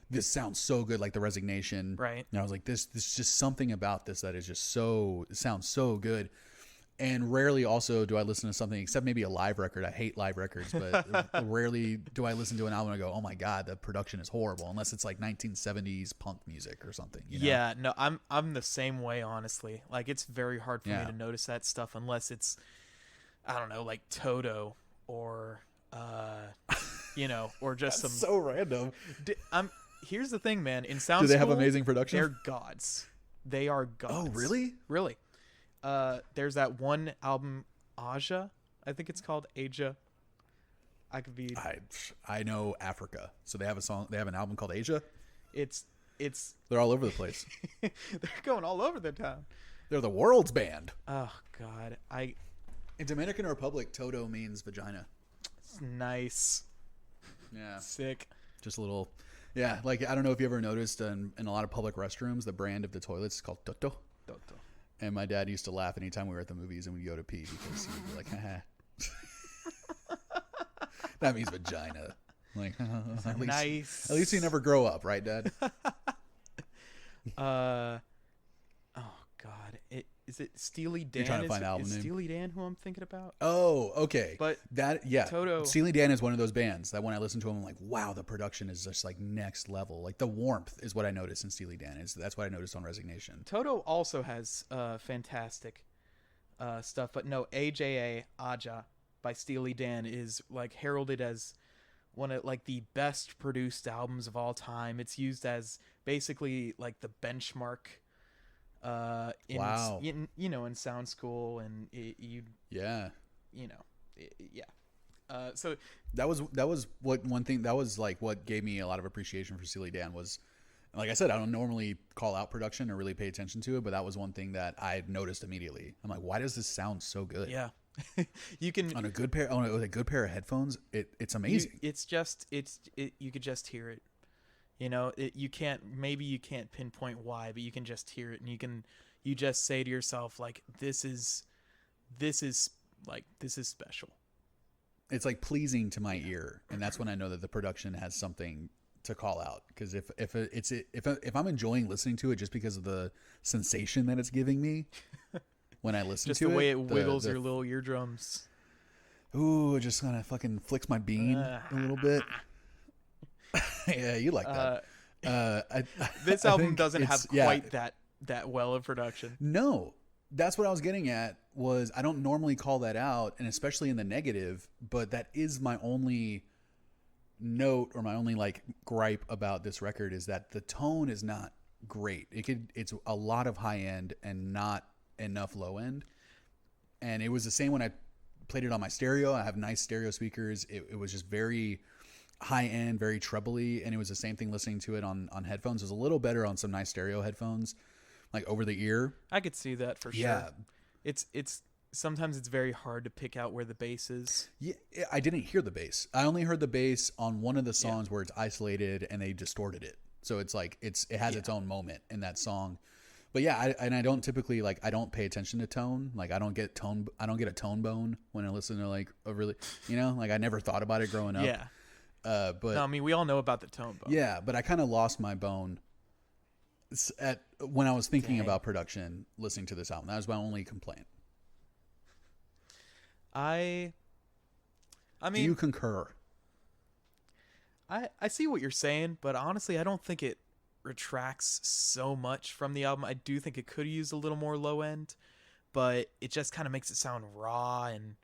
this sounds so good, like the Resignation. Right. And I was like, this is just something about this that is just so, it sounds so good. And rarely also do I listen to something, except maybe a live record. I hate live records, but rarely do I listen to an album and go, oh my God, the production is horrible, unless it's like 1970s punk music or something. You know? Yeah, no, I'm the same way, honestly. Like, it's very hard for me to notice that stuff unless it's, I don't know, like Toto or, you know, or just some. So random. Here's the thing, man. In sound Do they school, have amazing production? They're gods. They are gods. Oh, really? Really. There's that one album, Aja, I think it's called Aja. I could be. I know Africa, so they have a song. They have an album called Asia. It's. They're all over the place. They're going all over the town. They're the world's band. Oh God, In Dominican Republic, Toto means vagina. It's nice. Yeah. Sick. Just a little. Yeah, like I don't know if you ever noticed in a lot of public restrooms, the brand of the toilets is called Toto. Toto. And my dad used to laugh anytime we were at the movies and we'd go to pee because he would be like, haha. That means vagina. Like, nice. At least you never grow up, right, Dad? Oh God, is it Steely Dan? You're trying to find the album name. Steely Dan who I'm thinking about? Oh, okay. But Toto. Steely Dan is one of those bands that when I listen to them, I'm like, wow, the production is just like next level. Like the warmth is what I noticed in Steely Dan. That's what I noticed on Resignation. Toto also has fantastic stuff, but no, Aja by Steely Dan is like heralded as one of like the best produced albums of all time. It's used as basically like the benchmark in sound school, and so that was what gave me a lot of appreciation for Steely Dan was, like I said, I don't normally call out production or really pay attention to it, but that was one thing that I noticed immediately. I'm like, why does this sound so good? Yeah. You can with a good pair of headphones, it's amazing. You could just hear it. You know, you can't pinpoint why, but you can just hear it, and you just say to yourself, like, this is special. It's like pleasing to my ear, and that's when I know that the production has something to call out. Because if I'm enjoying listening to it just because of the sensation that it's giving me when I listen just to it, just the way it wiggles your little eardrums. Ooh, it just kind of fucking flicks my bean a little bit. Yeah, you like that. This album doesn't have quite that well of production. No, that's what I was getting at. Was I don't normally call that out, and especially in the negative, but that is my only note or my only like gripe about this record is that the tone is not great. It's a lot of high end and not enough low end. And it was the same when I played it on my stereo. I have nice stereo speakers. It was just very high end, very trebly, and it was the same thing listening to it on headphones. It was a little better on some nice stereo headphones, like over the ear. I could see that for sure. Yeah. It's sometimes it's very hard to pick out where the bass is. Yeah, I didn't hear the bass. I only heard the bass on one of the songs where it's isolated and they distorted it. So it's like it has its own moment in that song. But yeah, I don't typically I don't pay attention to tone. Like I don't get a tone bone when I listen to like a really, like I never thought about it growing up. Yeah. But no, I mean we all know about the tone bone. Yeah, but I kind of lost my bone when I was thinking about production listening to this album. That was my only complaint. I mean, do you concur? I see what you're saying, but honestly, I don't think it retracts so much from the album. I do think it could use a little more low end, but it just kind of makes it sound raw and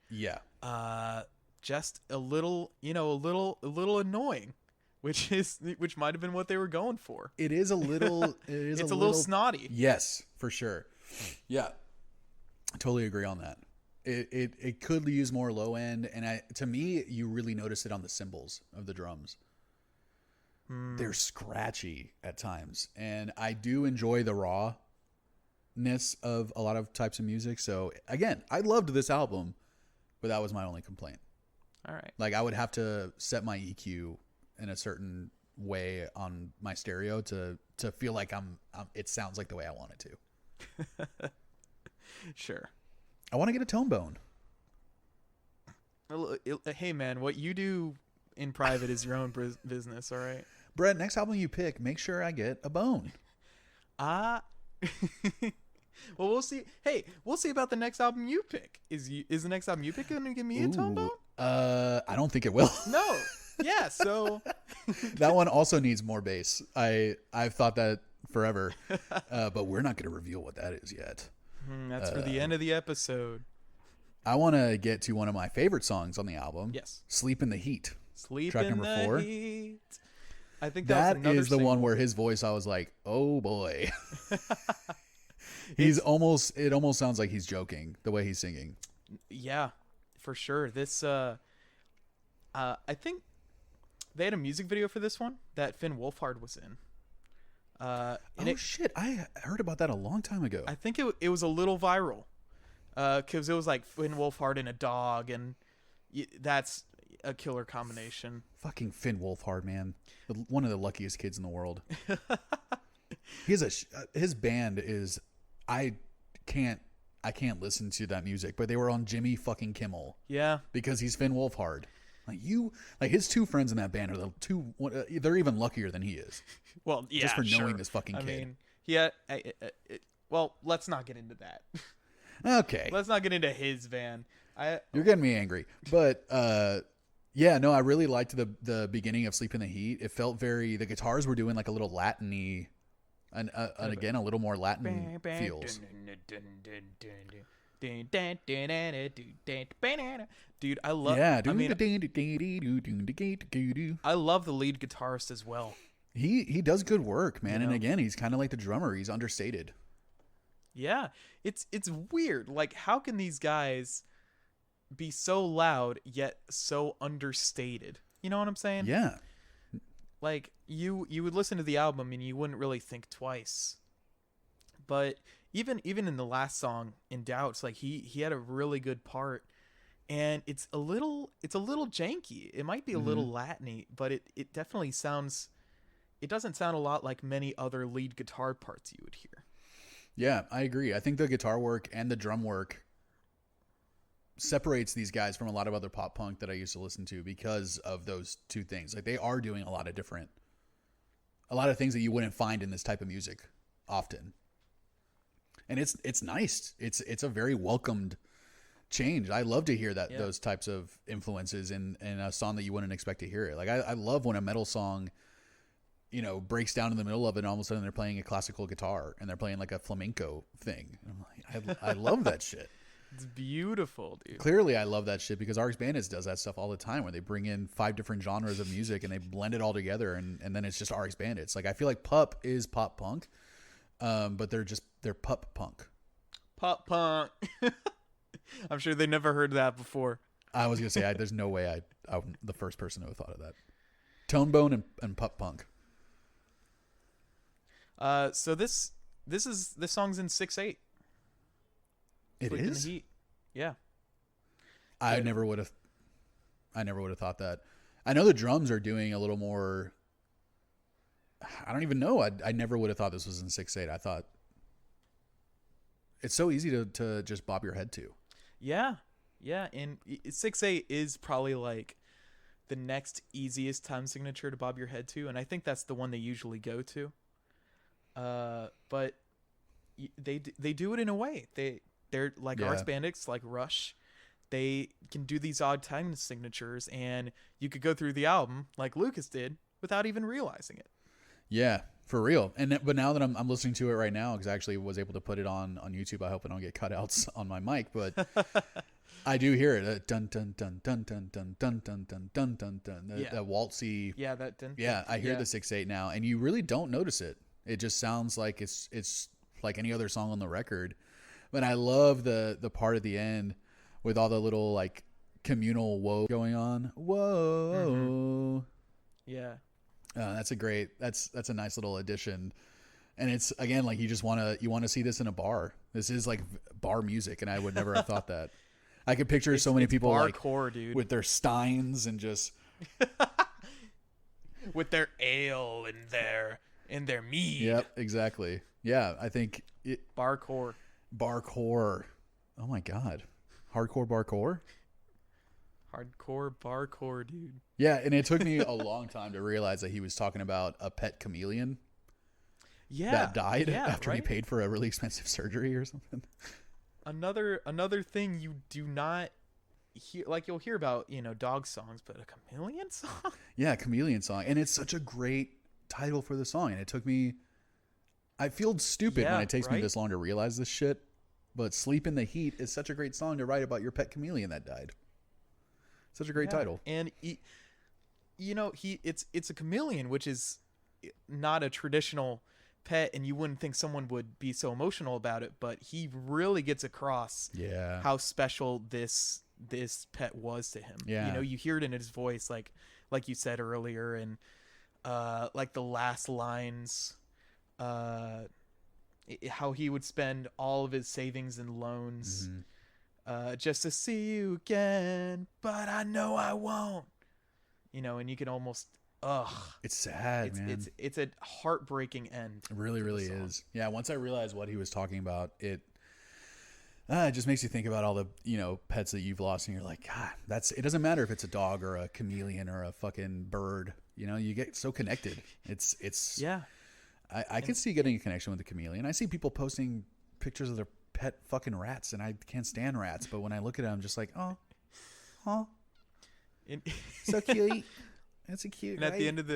just a little annoying, which might have been what they were going for. It is a little. It's a little snotty. Yes, for sure. Yeah, I totally agree on that. It could use more low end, and to me, you really notice it on the cymbals of the drums. They're scratchy at times, and I do enjoy the rawness of a lot of types of music. So again, I loved this album, but that was my only complaint. All right, like I would have to set my EQ in a certain way on my stereo to feel like it sounds like the way I want it to. Sure. I want to get a tone bone. Hey man, what you do in private is your own business, all right? Brett, next album you pick, make sure I get a bone. Well, we'll see. Hey, we'll see about the next album you pick. Is the next album you pick going to give me a tone bone? I don't think it will. No. Yeah, so that one also needs more bass. I've thought that forever, but we're not going to reveal what that is yet. That's for the end of the episode. I want to get to one of my favorite songs on the album. Yes. Sleep in the Heat. Sleep Track in number the 4. Heat. I think that was is the single. one where his voice, I was like, oh boy. It almost sounds like he's joking the way he's singing. Yeah, for sure. This, I think they had a music video for this one that Finn Wolfhard was in. Shit. I heard about that a long time ago. I think it was a little viral. Because it was like Finn Wolfhard and a dog, and that's a killer combination. Fucking Finn Wolfhard, man. One of the luckiest kids in the world. His band is, I can't listen to that music, but they were on Jimmy fucking Kimmel. Yeah. Because he's Finn Wolfhard. His two friends in that band are they're even luckier than he is. Well, yeah, just for knowing sure. this fucking kid. I mean, yeah. Well, let's not get into that. Okay. Let's not get into his van. You're getting me angry. But yeah, no, I really liked the beginning of Sleep in the Heat. It felt the guitars were doing like a little Latin-y and again a little more Latin feels. Dude, I love I love the lead guitarist as well. He does good work, man. And again, he's kind of like the drummer. He's understated. Yeah, it's weird. Like, how can these guys be so loud yet so understated? You know what I'm saying? Yeah. Like, you would listen to the album and you wouldn't really think twice. But even in the last song, In Doubts, like he had a really good part, and it's a little janky. It might be a little Latin-y, but it definitely sounds. It doesn't sound a lot like many other lead guitar parts you would hear. Yeah, I agree. I think the guitar work and the drum work separates these guys from a lot of other pop punk that I used to listen to because of those two things. Like, they are doing a lot of things that you wouldn't find in this type of music often. And it's nice. It's a very welcomed change. I love to hear those types of influences in a song that you wouldn't expect to hear it. Like, I love when a metal song, breaks down in the middle of it, and all of a sudden they're playing a classical guitar and they're playing like a flamenco thing. And I'm like, I love that shit. It's beautiful, dude. Clearly, I love that shit because RX Bandits does that stuff all the time, where they bring in 5 different genres of music and they blend it all together, and then it's just RX Bandits. Like, I feel like PUP is pop punk, but they're pup punk. Pop punk. I'm sure they never heard that before. I was gonna say there's no way I'm the first person who thought of that. Tonebone and pup punk. So this song's in 6/8. It Sleep in is? the Heat. Yeah. I never would have thought that. I know the drums are doing a little more. I don't even know. I never would have thought this was in 6/8. I thought it's so easy to just bob your head to. Yeah. Yeah. And 6/8 is probably like the next easiest time signature to bob your head to. And I think that's the one they usually go to. But they do it in a way. They're like RX Bandits, like Rush. They can do these odd time signatures, and you could go through the album like Lucas did without even realizing it. Yeah, for real. But now that I'm listening to it right now, because I actually was able to put it on YouTube. I hope I don't get cutouts on my mic, but I do hear it. Dun dun dun dun dun dun dun dun dun dun dun dun. That waltzy. Yeah, that. Dun, yeah, I hear the 6/8 now, and you really don't notice it. It just sounds like it's like any other song on the record. But I love the part at the end with all the little like communal whoa going on. Whoa. Mm-hmm. Yeah. That's a nice little addition. And it's, again, like you want to see this in a bar. This is like bar music, and I would never have thought that. I could picture so many people like dude, with their steins and just with their ale and their mead. Yep, exactly. Yeah, I think Barcore. Oh my god. Hardcore barcore? Hardcore barcore, dude. Yeah, and it took me a long time to realize that he was talking about a pet chameleon that died after he paid for a really expensive surgery or something. Another thing you do not hear, like you'll hear about, dog songs, but a chameleon song? Yeah, chameleon song. And it's such a great title for the song. And it took me, I feel stupid when it takes me this long to realize this shit. But Sleep in the Heat is such a great song to write about your pet chameleon that died. Such a great title. And it's a chameleon, which is not a traditional pet, and you wouldn't think someone would be so emotional about it, but he really gets across how special this pet was to him. Yeah. You hear it in his voice, like you said earlier, and like the last lines, how he would spend all of his savings and loans just to see you again, but I know I won't. And you can almost it's sad, man. It's a heartbreaking end. It really, really is. Yeah, once I realized what he was talking about, it just makes you think about all the pets that you've lost, and you're like, God, it doesn't matter if it's a dog or a chameleon or a fucking bird. You get so connected. It's yeah. I can see getting a connection with the chameleon. I see people posting pictures of their pet fucking rats, and I can't stand rats. But when I look at them, I'm just like, oh, so cute. That's a cute. And at the end of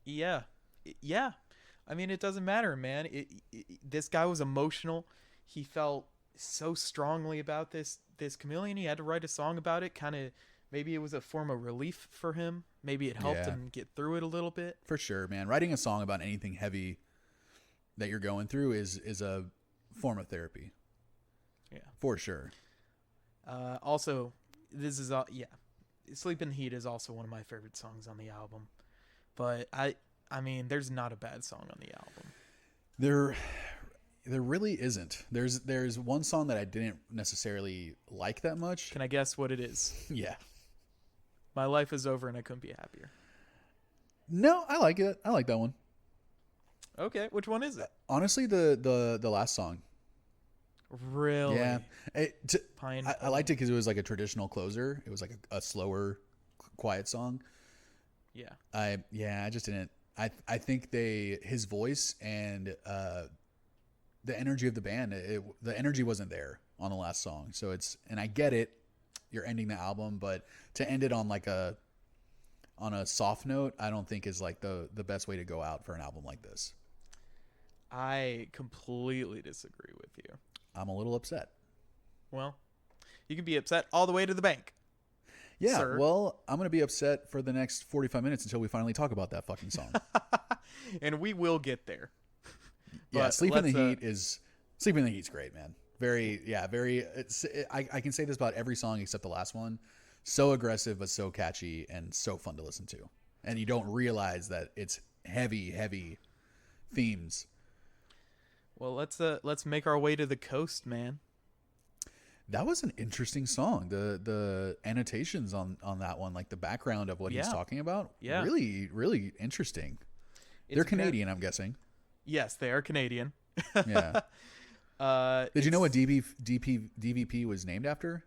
yeah. I mean, it doesn't matter, man. This guy was emotional. He felt so strongly about this chameleon. He had to write a song about it. Kind of, maybe it was a form of relief for him. Maybe it helped him get through it a little bit. For sure, man. Writing a song about anything heavy that you're going through is a form of therapy. Yeah, for sure. Also, this is Sleep in the Heat is also one of my favorite songs on the album. But I mean, there's not a bad song on the album. There really isn't. There's one song that I didn't necessarily like that much. Can I guess what it is? Yeah. My Life Is Over and I Couldn't Be Happier. No, I like it. I like that one. Okay, which one is it? Honestly, the last song. Really? Yeah. I liked it because it was like a traditional closer. It was like a slower, quiet song. Yeah. I just didn't. I think his voice and the energy of the band, the energy wasn't there on the last song. So and I get it. You're ending the album, but to end it on on a soft note, I don't think is like the best way to go out for an album like this. I completely disagree with you. I'm a little upset. Well, you can be upset all the way to the bank. Yeah, sir. Well, I'm going to be upset for the next 45 minutes until we finally talk about that fucking song. And we will get there. Yeah, Sleep in the Heat's great, man. I can say this about every song except the last one. So aggressive, but so catchy and so fun to listen to. And you don't realize that it's heavy, heavy themes. Well, let's make our way to the coast, man. That was an interesting song. The annotations on that one, like the background of what he's talking about, really, really interesting. They're Canadian, I'm guessing. Yes, they are Canadian. Yeah. Did you know what DVP was named after?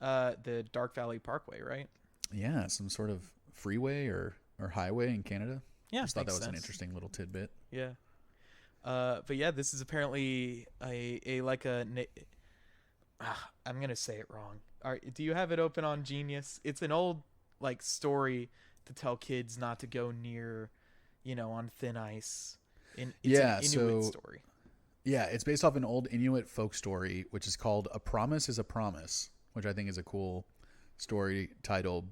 The Dark Valley Parkway, right? Yeah, some sort of freeway or highway in Canada. Yeah, just thought that was an interesting little tidbit. Yeah. But yeah, this is apparently I'm gonna say it wrong. All right, do you have it open on Genius? It's an old story to tell kids not to go near, on thin ice. It's an Inuit story. Yeah, it's based off an old Inuit folk story, which is called "A Promise Is a Promise," which I think is a cool story title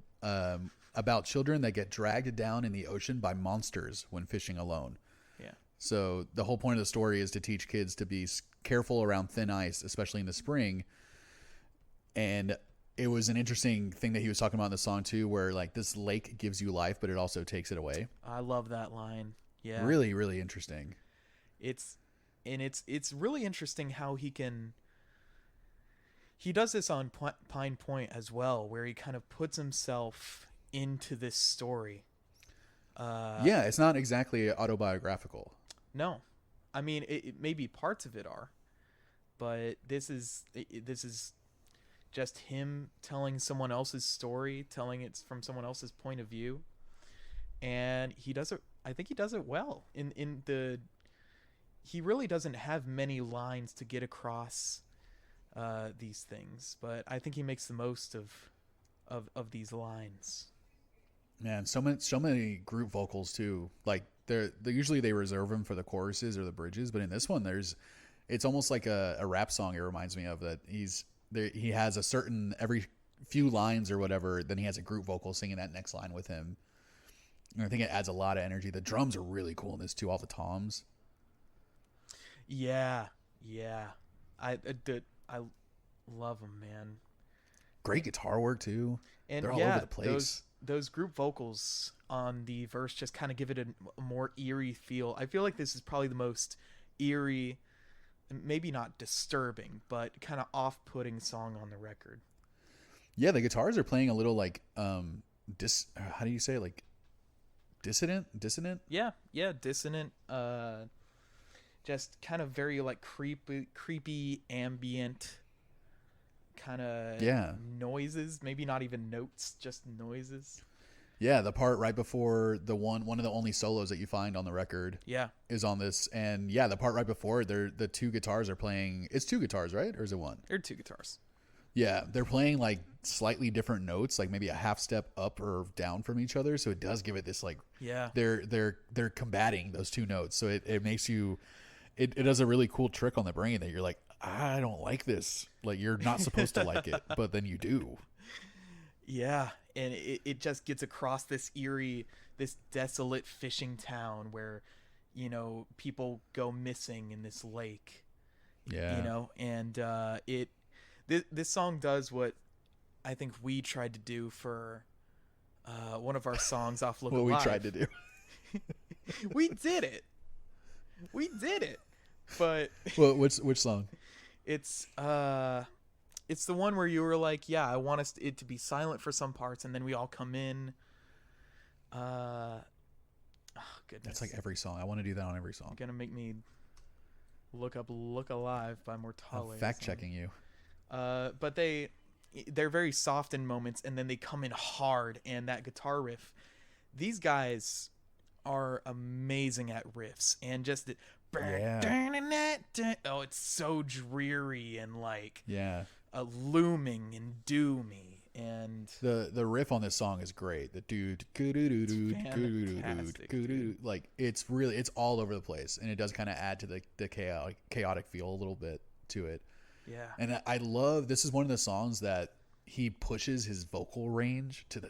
about children that get dragged down in the ocean by monsters when fishing alone. Yeah. So the whole point of the story is to teach kids to be careful around thin ice, especially in the spring. And it was an interesting thing that he was talking about in the song too, where this lake gives you life, but it also takes it away. I love that line. Yeah. Really, really interesting. It's really interesting how he does this on Pine Point as well, where he kind of puts himself into this story. Yeah, it's not exactly autobiographical. No, I mean it maybe parts of it are, but this is just him telling someone else's story, telling it from someone else's point of view, and he does it. I think he does it well. He really doesn't have many lines to get across these things, but I think he makes the most of these lines. Man, so many group vocals too. Like they usually they reserve them for the choruses or the bridges, but in this one it's almost like a rap song. It reminds me of that. He has a certain every few lines or whatever, then he has a group vocal singing that next line with him. And I think it adds a lot of energy. The drums are really cool in this too, all the toms. Yeah. I love them, man. Great guitar work too. And they're all over the place. Those group vocals on the verse just kind of give it a more eerie feel. I feel like this is probably the most eerie, maybe not disturbing, but kind of off-putting song on the record. Yeah, the guitars are playing a little like how do you say it? Like dissonant? Yeah, dissonant. Just kind of very like creepy ambient kind of noises, maybe not even notes, just noises. Yeah, the part right before one of the only solos that you find on the record is on this. And yeah, the part right before the two guitars are playing. It's two guitars, right? Or is it one? They're two guitars. Yeah, they're playing like slightly different notes, like maybe a half step up or down from each other. So it does give it this like they're combating those two notes. So it makes you it does a really cool trick on the brain that you're like, I don't like this. Like you're not supposed to like it, but then you do. Yeah, and it just gets across this eerie, this desolate fishing town where, you know, people go missing in this lake. Yeah. You know, and this song does what I think we tried to do for one of our songs off Look Alive. What we tried to do. We did it. But well, which song? It's the one where you were like, yeah, I want it to be silent for some parts, and then we all come in. Oh, goodness. That's like every song. I want to do that on every song. You're gonna make me look up "Look Alive" by Mortale. I'm fact checking you. But they're very soft in moments, and then they come in hard, and that guitar riff. These guys are amazing at riffs, and just oh, it's so dreary and like looming and doomy, and the riff on this song is great. The like it's all over the place, and it does kind of add to the chaotic feel a little bit to it. Yeah, and I love this is one of the songs that he pushes his vocal range to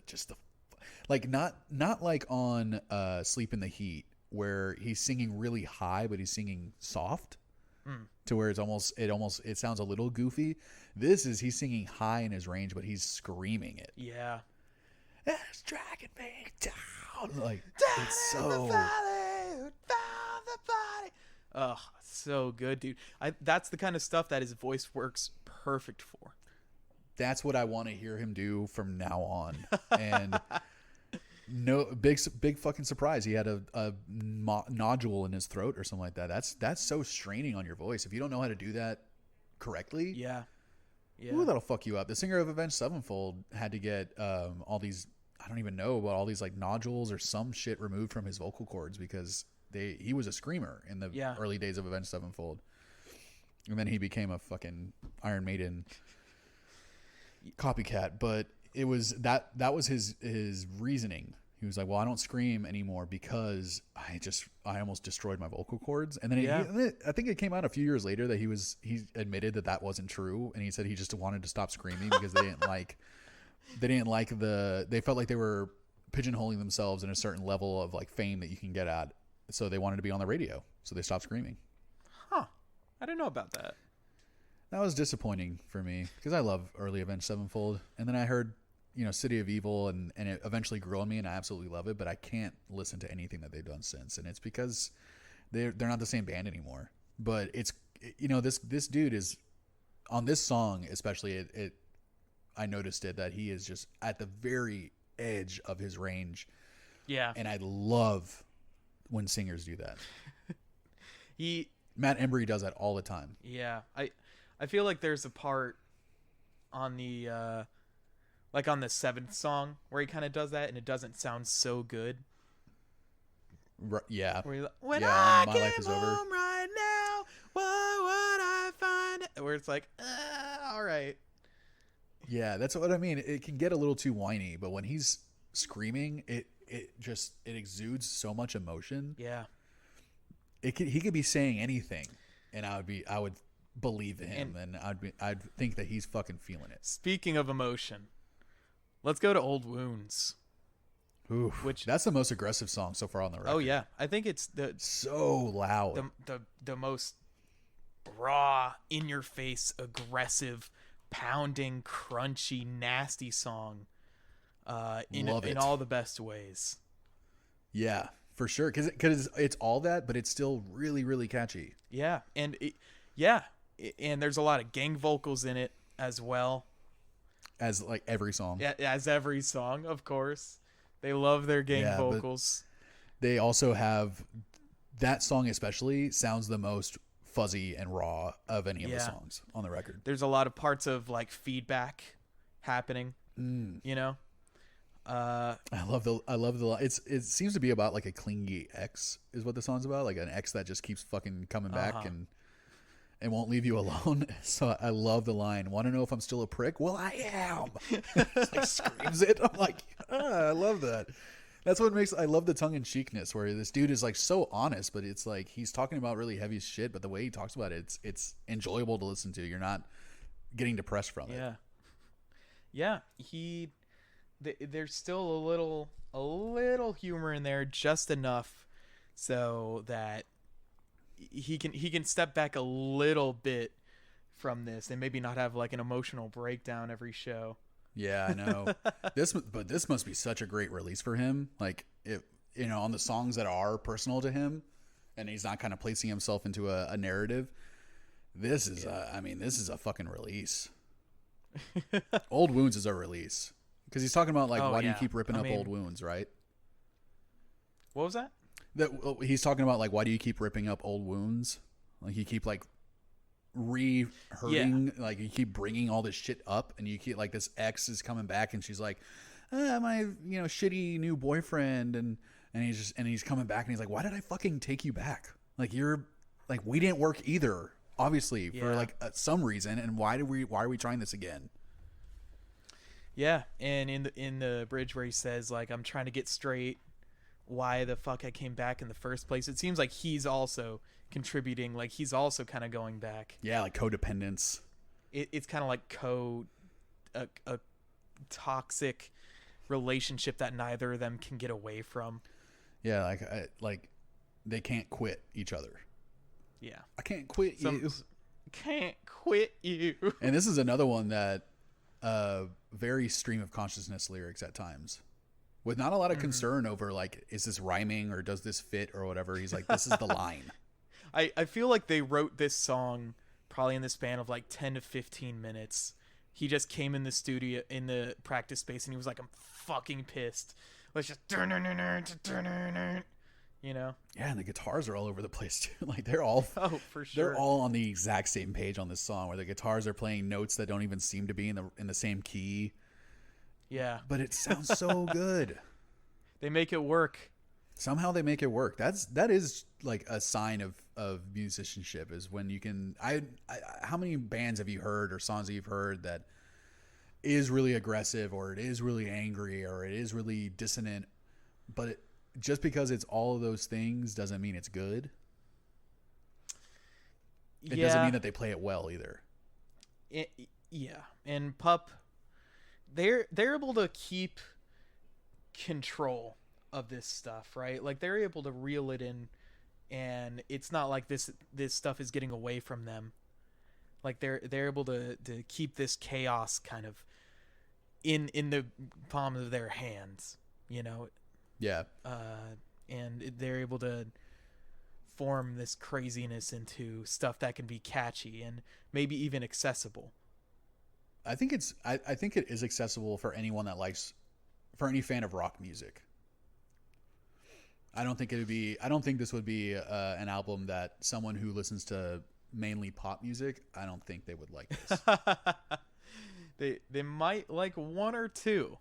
like not like on Sleep in the Heat, where he's singing really high but he's singing soft to where it sounds a little goofy. He's singing high in his range, but he's screaming it. Yeah, it's dragging me down, like down it's so the valley, found the body. Oh, so good, dude. That's the kind of stuff that his voice works perfect for. That's what I want to hear him do from now on. And no big fucking surprise. He had a nodule in his throat or something like that. That's so straining on your voice. If you don't know how to do that correctly, yeah, ooh, that'll fuck you up. The singer of Avenged Sevenfold had to get all these, I don't even know, about all these like nodules or some shit removed from his vocal cords because he was a screamer in the early days of Avenged Sevenfold, and then he became a fucking Iron Maiden copycat. But it was that was his reasoning. He was like, well, I don't scream anymore because I almost destroyed my vocal cords. And then I think it came out a few years later that he admitted that wasn't true, and he said he just wanted to stop screaming because they felt like they were pigeonholing themselves in a certain level of like fame that you can get at, so they wanted to be on the radio, so they stopped screaming. I didn't know about that. That was disappointing for me because I love early Avenged Sevenfold, and then I heard, you know, City of Evil, and it eventually grew on me, and I absolutely love it, but I can't listen to anything that they've done since, and it's because they're not the same band anymore. But it's, you know, this dude is on this song especially. I noticed it that he is just at the very edge of his range. Yeah, and I love when singers do that. Matt Embry does that all the time. Yeah, I feel like there's a part on the like on the 7th song where he kind of does that and it doesn't sound so good. Yeah. Where like, when Yeah, I My came Life Is Over. home right now, what would I find? Where it's like, all right. Yeah, that's what I mean. It can get a little too whiny, but when he's screaming, it exudes so much emotion. Yeah. He could be saying anything, and I would believe him, and I'd think that he's fucking feeling it. Speaking of emotion, let's go to Old Wounds. Oof, that's the most aggressive song so far on the record. Oh yeah, I think it's so loud. The most raw, in your face, aggressive, pounding, crunchy, nasty song. In all the best ways. Yeah, for sure. Because it's all that, but it's still really, really catchy. Yeah, and and there's a lot of gang vocals in it as well. As like every song. Yeah, as every song, of course. They love their gang vocals. They also have that song especially sounds the most fuzzy and raw of any of the songs on the record. There's a lot of parts of like feedback happening. You know? I love the it seems to be about like a clingy ex is what the song's about, like an ex that just keeps fucking coming back and won't leave you alone. So I love the line, want to know if I'm still a prick? Well, I am. Like screams it. I'm like, I love that. That's what makes, I love the tongue-in-cheekness where this dude is like so honest, but it's like he's talking about really heavy shit, but the way he talks about it, it's enjoyable to listen to. You're not getting depressed from it. Yeah. There's still a little humor in there, just enough so that he can step back a little bit from this and maybe not have like an emotional breakdown every show. Yeah, I know. This must be such a great release for him. Like, on the songs that are personal to him, and he's not kind of placing himself into a narrative. This is this is a fucking release. Old Wounds is a release because he's talking about like why do you keep ripping up old wounds, right? What was that? He's talking about like why do you keep ripping up old wounds? Like you keep like re-hurting, like you keep bringing all this shit up, and you keep like this ex is coming back, and she's like, my shitty new boyfriend, and he's coming back, and he's like, why did I fucking take you back? Like you're like we didn't work either, obviously for like some reason, and why are we trying this again? Yeah, and in the bridge where he says like I'm trying to get straight why the fuck I came back in the first place, it seems like he's also contributing, like he's also kind of going back. Yeah, like codependence. It's kind of like a toxic relationship that neither of them can get away from. Yeah, like they can't quit each other. Yeah, I can't quit you. Can't quit you. And this is another one that very stream of consciousness lyrics at times. With not a lot of concern over like, is this rhyming or does this fit or whatever. He's like, this is the line. I feel like they wrote this song probably in the span of like 10 to 15 minutes. He just came in the studio, in the practice space, and he was like, I'm fucking pissed. Let's just, you know? Yeah, and the guitars are all over the place too. Like they're all, for sure. They're all on the exact same page on this song where the guitars are playing notes that don't even seem to be in the same key. Yeah. But it sounds so good. They make it work. Somehow they make it work. That is like a sign of musicianship, is when you can. How many bands have you heard or songs that you've heard that is really aggressive or it is really angry or it is really dissonant, but just because it's all of those things doesn't mean it's good. It doesn't mean that they play it well either. And PUP, they're able to keep control of this stuff, right? Like they're able to reel it in, and it's not like this stuff is getting away from them. Like they're able to keep this chaos kind of in the palm of their hands, you know? Yeah. And they're able to form this craziness into stuff that can be catchy and maybe even accessible. I think it is accessible for anyone that likes, for any fan of rock music. I don't think this would be an album that someone who listens to mainly pop music, I don't think they would like this. They might like one or two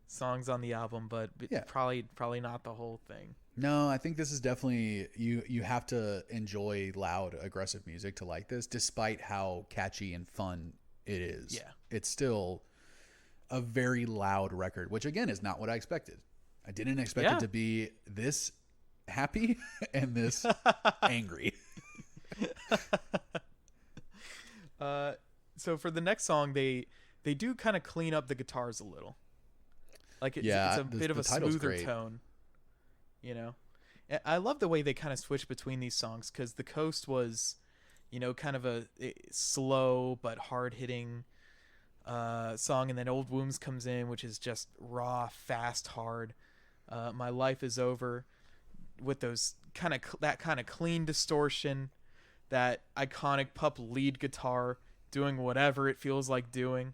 songs on the album, but Yeah. probably not the whole thing. No, I think this is definitely you have to enjoy loud, aggressive music to like this, despite how catchy and fun it is. Yeah. It's still a very loud record, which again is not what I expected. I didn't expect Yeah. it to be this happy and this angry. So for the next song, they do kind of clean up the guitars a little. Like it's a bit of the a title's smoother great. tone, you know. I love the way they kind of switch between these songs, because The Coast was, kind of a slow but hard hitting song, and then Old Wombs comes in, which is just raw, fast, hard. My Life Is Over, with those that kind of clean distortion, that iconic PUP lead guitar doing whatever it feels like doing.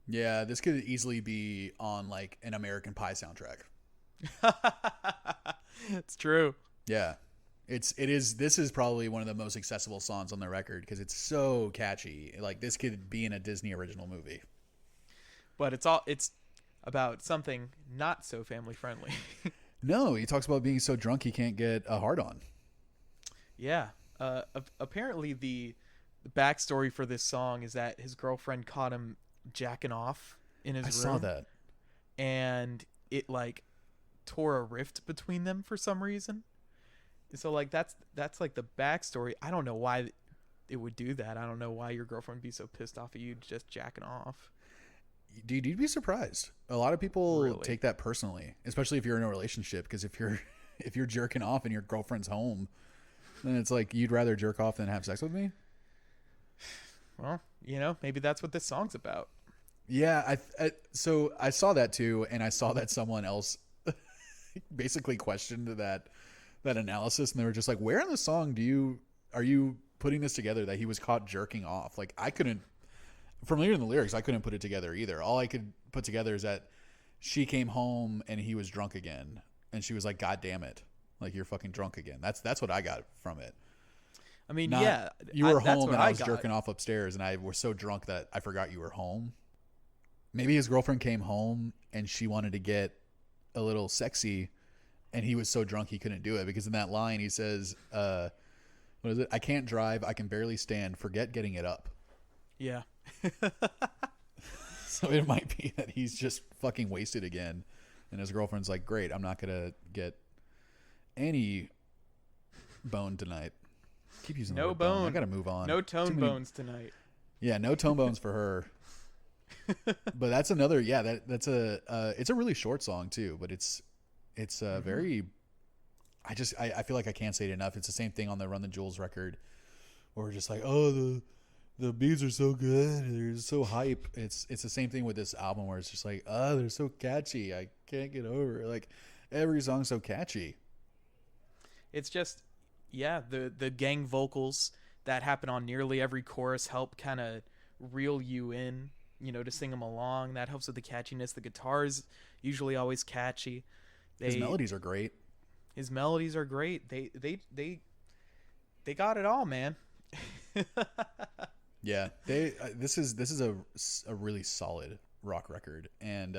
Yeah, this could easily be on like an American Pie soundtrack. It's true. Yeah. This is probably one of the most accessible songs on the record because it's so catchy. Like this could be in a Disney original movie. But it's about something not so family friendly. No, he talks about being so drunk he can't get a hard on. Yeah. Apparently the backstory for this song is that his girlfriend caught him jacking off in his room. I saw that. And it like tore a rift between them for some reason. So like that's like the backstory. I don't know why it would do that. I don't know why your girlfriend would be so pissed off at you just jacking off. Dude, you'd be surprised. A lot of people Really? take that personally, especially if you're in a relationship. Because if you're jerking off and your girlfriend's home, then it's like you'd rather jerk off than have sex with me. Well, maybe that's what this song's about. Yeah, so I saw that too, and I saw that someone else basically questioned that analysis, and they were just like, "Where in the song are you putting this together that he was caught jerking off?" Like I couldn't, from reading the lyrics, I couldn't put it together either. All I could put together is that she came home and he was drunk again, and she was like, "God damn it, like you're fucking drunk again." That's what I got from it. I mean, Not, yeah, you were that's home what and I was got. jerking off upstairs, and I was so drunk that I forgot you were home. Maybe his girlfriend came home and she wanted to get a little sexy, and he was so drunk he couldn't do it, because in that line he says, what is it? "I can't drive, I can barely stand, forget getting it up." Yeah. So it might be that he's just fucking wasted again, and his girlfriend's like, "Great, I'm not gonna get any bone tonight." Keep using the No word bone. I bone. gotta move on. No tone Too many- bones tonight. Yeah, no tone bones for her. But that's another. Yeah, that's it's a really short song too, but it's very. I feel like I can't say it enough. It's the same thing on the Run the Jewels record, where we're just like, oh, the beats are so good, they're so hype. It's the same thing with this album, where it's just like, oh, they're so catchy, I can't get over it. Like every song's so catchy. It's just, yeah, the gang vocals that happen on nearly every chorus help kind of reel you in, to sing them along. That helps with the catchiness. The guitar's usually always catchy. His melodies are great. His melodies are great. They got it all, man. Yeah, this is a really solid rock record, and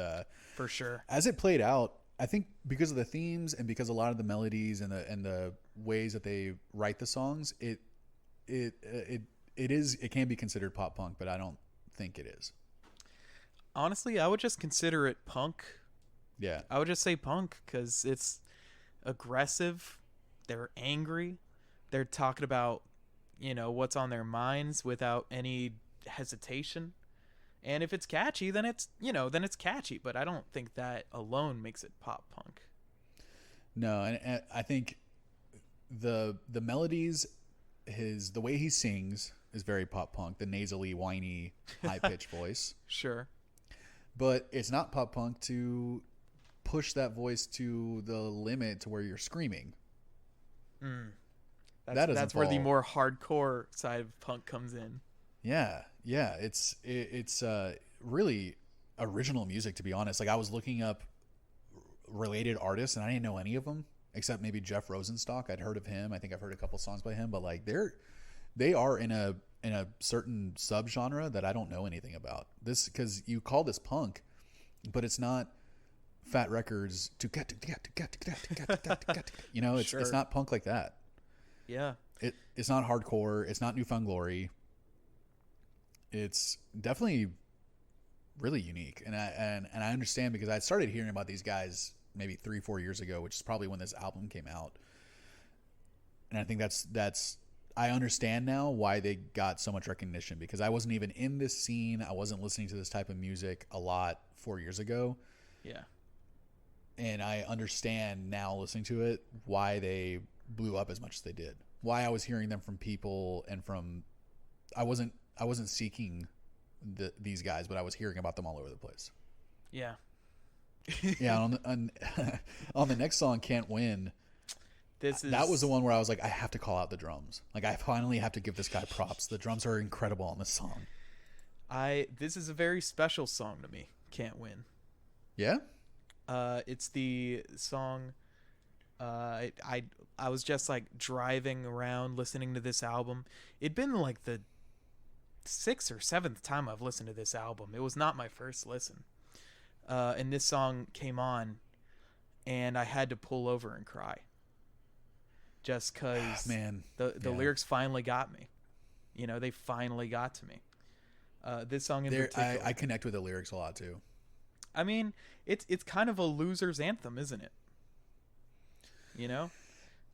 For sure. as it played out, I think because of the themes and because a lot of the melodies and the ways that they write the songs, it can be considered pop punk, but I don't think it is. Honestly, I would just consider it punk. Yeah, I would just say punk, because it's aggressive. They're angry. They're talking about, what's on their minds without any hesitation. And if it's catchy, then it's catchy. But I don't think that alone makes it pop punk. no, and I think the melodies, the way he sings is very pop punk. The nasally, whiny, high pitched voice. Sure. But it's not pop punk to push that voice to the limit to where you're screaming. That's where the fall. more hardcore side of punk comes in. Yeah, it's really original music, to be honest. Like I was looking up related artists and I didn't know any of them except maybe Jeff Rosenstock. I'd heard of him. I think I've heard a couple songs by him, but like they are in a in a certain subgenre that I don't know anything about. This, because you call this punk, but it's not Fat Records to get. You know, it's Sure. not punk like that. Yeah. It's not hardcore. It's not Newfound Glory. It's definitely really unique, and I understand, because I started hearing about these guys maybe 3-4 years ago, which is probably when this album came out. And I think that's I understand now why they got so much recognition, because I wasn't even in this scene. I wasn't listening to this type of music a lot 4 years ago. Yeah. And I understand now, listening to it, why they blew up as much as they did. Why I was hearing them from people, and from I wasn't seeking these guys, but I was hearing about them all over the place. Yeah. Yeah, on the next song, Can't Win, that was the one where I was like, I have to call out the drums. Like, I finally have to give this guy props. The drums are incredible on this song. This is a very special song to me. Can't Win. Yeah? It's the song. I was just like driving around listening to this album. It'd been like the 6th or 7th time I've listened to this album. It was not my first listen. And this song came on, and I had to pull over and cry. Just because the lyrics finally got me. You know, they finally got to me. This song in particular. I connect with the lyrics a lot too. I mean, it's kind of a loser's anthem, isn't it? You know?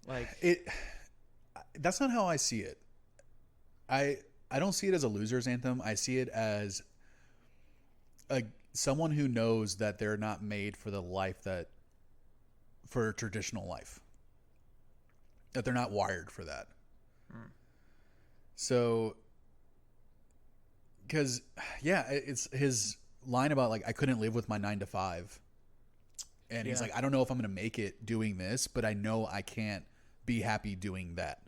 Like that's not how I see it. I don't see it as a loser's anthem. I see it as someone who knows that they're not made for for traditional life. That they're not wired for that. So, because, yeah, it's his line about, like, I couldn't live with my 9 to 5. And he's like, I don't know if I'm going to make it doing this, but I know I can't be happy doing that.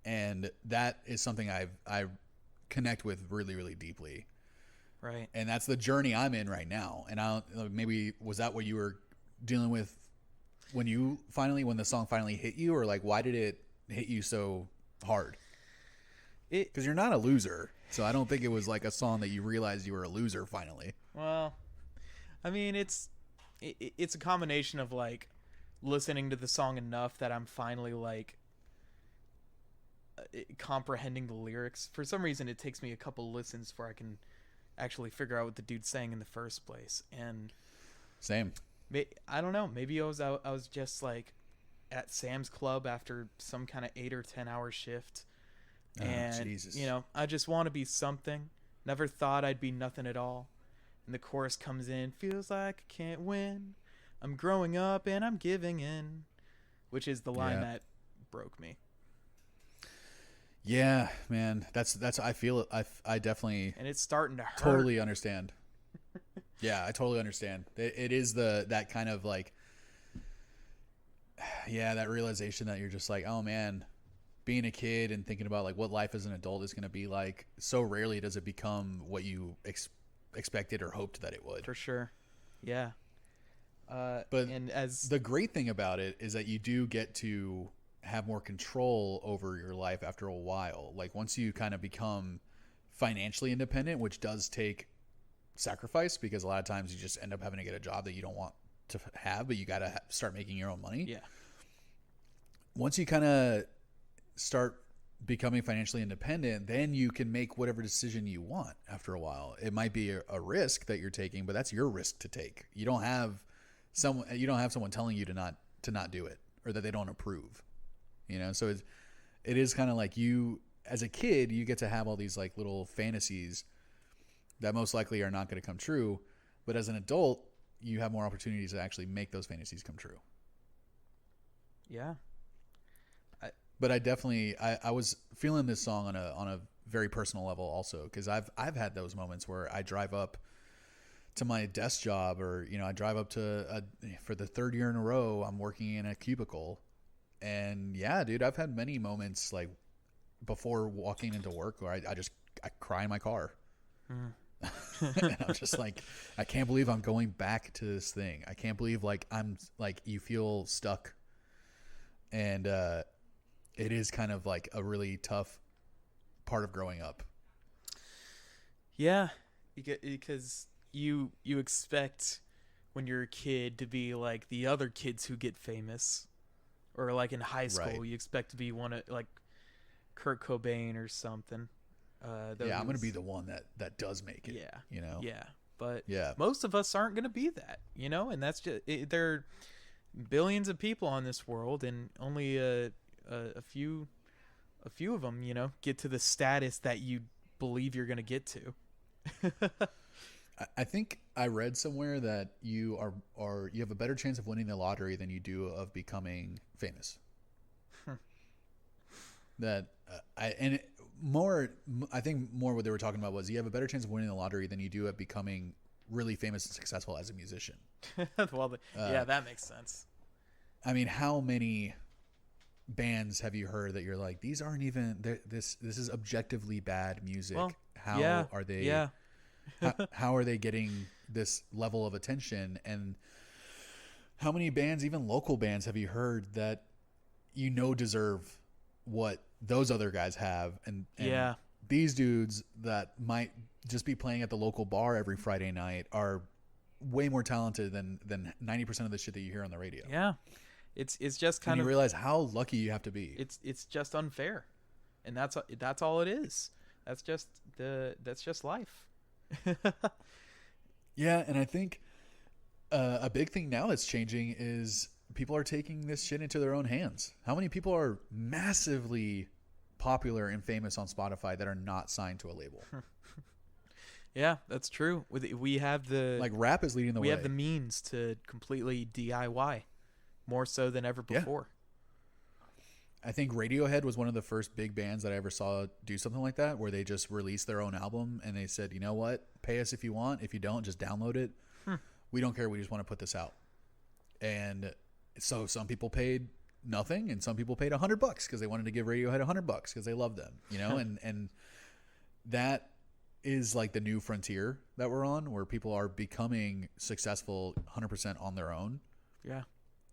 And that is something I connect with really, really deeply. Right. And that's the journey I'm in right now. And maybe was that what you were dealing with when the song finally hit you, or like, why did it hit you so hard? Because you're not a loser. So I don't think it was like a song that you realized you were a loser finally. Well, I mean, it's a combination of like listening to the song enough that I'm finally like comprehending the lyrics. For some reason, it takes me a couple listens before I can actually figure out what the dude's saying in the first place. And same. I don't know. Maybe I was just like at Sam's Club after some kind of 8 or 10 hour shift, and Jesus. You know, I just want to be something. Never thought I'd be nothing at all. And the chorus comes in, feels like I can't win. I'm growing up and I'm giving in, which is the line that broke me. Yeah, man, that's I feel it. I definitely, and it's starting to hurt. Totally understand. Yeah, I totally understand. It is that kind of like, yeah, that realization that you're just like, oh man, being a kid and thinking about like what life as an adult is going to be like. So rarely does it become what you expected or hoped that it would. For sure. Yeah. But the great thing about it is that you do get to have more control over your life after a while. Like once you kind of become financially independent, which does take sacrifice, because a lot of times you just end up having to get a job that you don't want to have, but you got to start making your own money. Yeah. Once you kind of start becoming financially independent, then you can make whatever decision you want after a while. It might be a risk that you're taking, but that's your risk to take. You don't have someone telling you to not do it, or that they don't approve. You know, so it is kind of like you, as a kid, you get to have all these like little fantasies that most likely are not going to come true. But as an adult, you have more opportunities to actually make those fantasies come true. Yeah. But I definitely, I was feeling this song on a very personal level also, because I've had those moments where I drive up to my desk job, or, you know, I drive up for the 3rd year in a row, I'm working in a cubicle. And yeah, dude, I've had many moments like before walking into work where I cry in my car. And I'm just like, I can't believe I'm going back to this thing. I can't believe like I'm like, you feel stuck. And it is kind of like a really tough part of growing up. Yeah, because you expect when you're a kid to be like the other kids who get famous, or like in high school, Right. you expect to be one of like Kurt Cobain or something. Yeah, I'm gonna be the one that does make it. Yeah, You know. yeah, but Yeah. most of us aren't gonna be that, and that's just there are billions of people on this world, and only a few of them, get to the status that you believe you're gonna get to. I think I read somewhere that you you have a better chance of winning the lottery than you do of becoming famous. That I think more what they were talking about was you have a better chance of winning the lottery than you do at becoming really famous and successful as a musician. Well, yeah, that makes sense. I mean, how many bands have you heard that you're like, these aren't even this is objectively bad music? Well, how are they? Yeah. how are they getting this level of attention? And how many bands, even local bands, have you heard that deserve what those other guys have? And Yeah. these dudes that might just be playing at the local bar every Friday night are way more talented than 90% of the shit that you hear on the radio. Yeah. It's just kind and of you realize how lucky you have to be. It's just unfair, and that's all it is. That's just life. Yeah, and I think a big thing now that's changing is people are taking this shit into their own hands. How many people are massively popular and famous on Spotify that are not signed to a label? Yeah, that's true. We have the like rap is leading the way. We have the means to completely DIY, more so than ever before. I think Radiohead was one of the first big bands that I ever saw do something like that, where they just released their own album and they said, you know what, pay us if you want. If you don't, just download it. We don't care. We just want to put this out. And so some people paid nothing, and some people paid $100 because they wanted to give Radiohead $100 because they love them, and that is like the new frontier that we're on, where people are becoming successful 100% on their own. Yeah.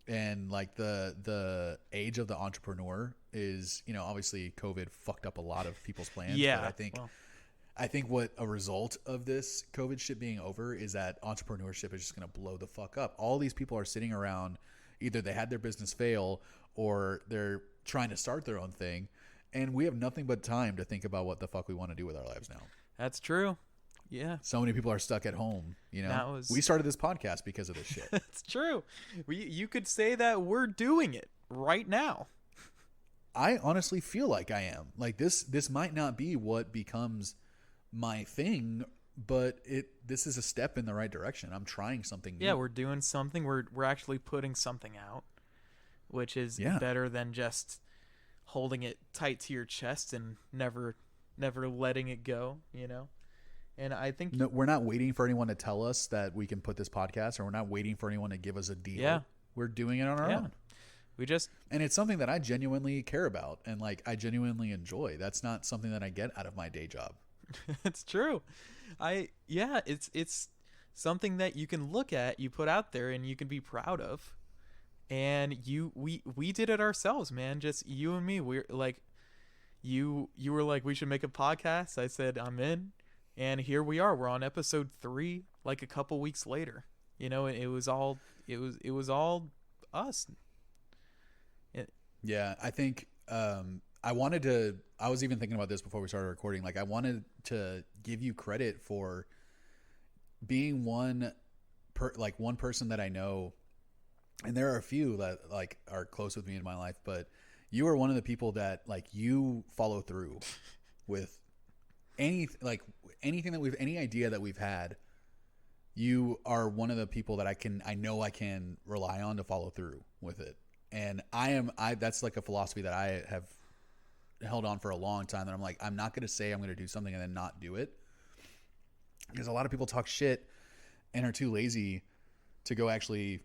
And like the age of the entrepreneur is, obviously COVID fucked up a lot of people's plans. Yeah. But I think what a result of this COVID shit being over is that entrepreneurship is just going to blow the fuck up. All these people are sitting around, either they had their business fail or they're trying to start their own thing. And we have nothing but time to think about what the fuck we want to do with our lives now. That's true. Yeah. So many people are stuck at home, We started this podcast because of this shit. That's true. You could say that we're doing it right now. I honestly feel like I am. Like this might not be what becomes my thing, but this is a step in the right direction. I'm trying something new. Yeah, we're doing something. We're actually putting something out, which is better than just holding it tight to your chest and never letting it go, And I think we're not waiting for anyone to tell us that we can put this podcast, or we're not waiting for anyone to give us a deal. Yeah. We're doing it on our own. And it's something that I genuinely care about and like I genuinely enjoy. That's not something that I get out of my day job. It's true. It's something that you can look at, you put out there, and you can be proud of. And we did it ourselves, man. Just you and me. We're like, you were like, we should make a podcast. I said, I'm in. And here we are. We're on episode 3, like a couple weeks later. It was all us. Yeah, I think I was even thinking about this before we started recording. Like I wanted to give you credit for being one person that I know, and there are a few that like are close with me in my life, but you are one of the people that like you follow through with anything that any idea that we've had. You are one of the people that I know I can rely on to follow through with it. And that's like a philosophy that I have held on for a long time, that I'm like, I'm not going to say I'm going to do something and then not do it. Because a lot of people talk shit and are too lazy to go actually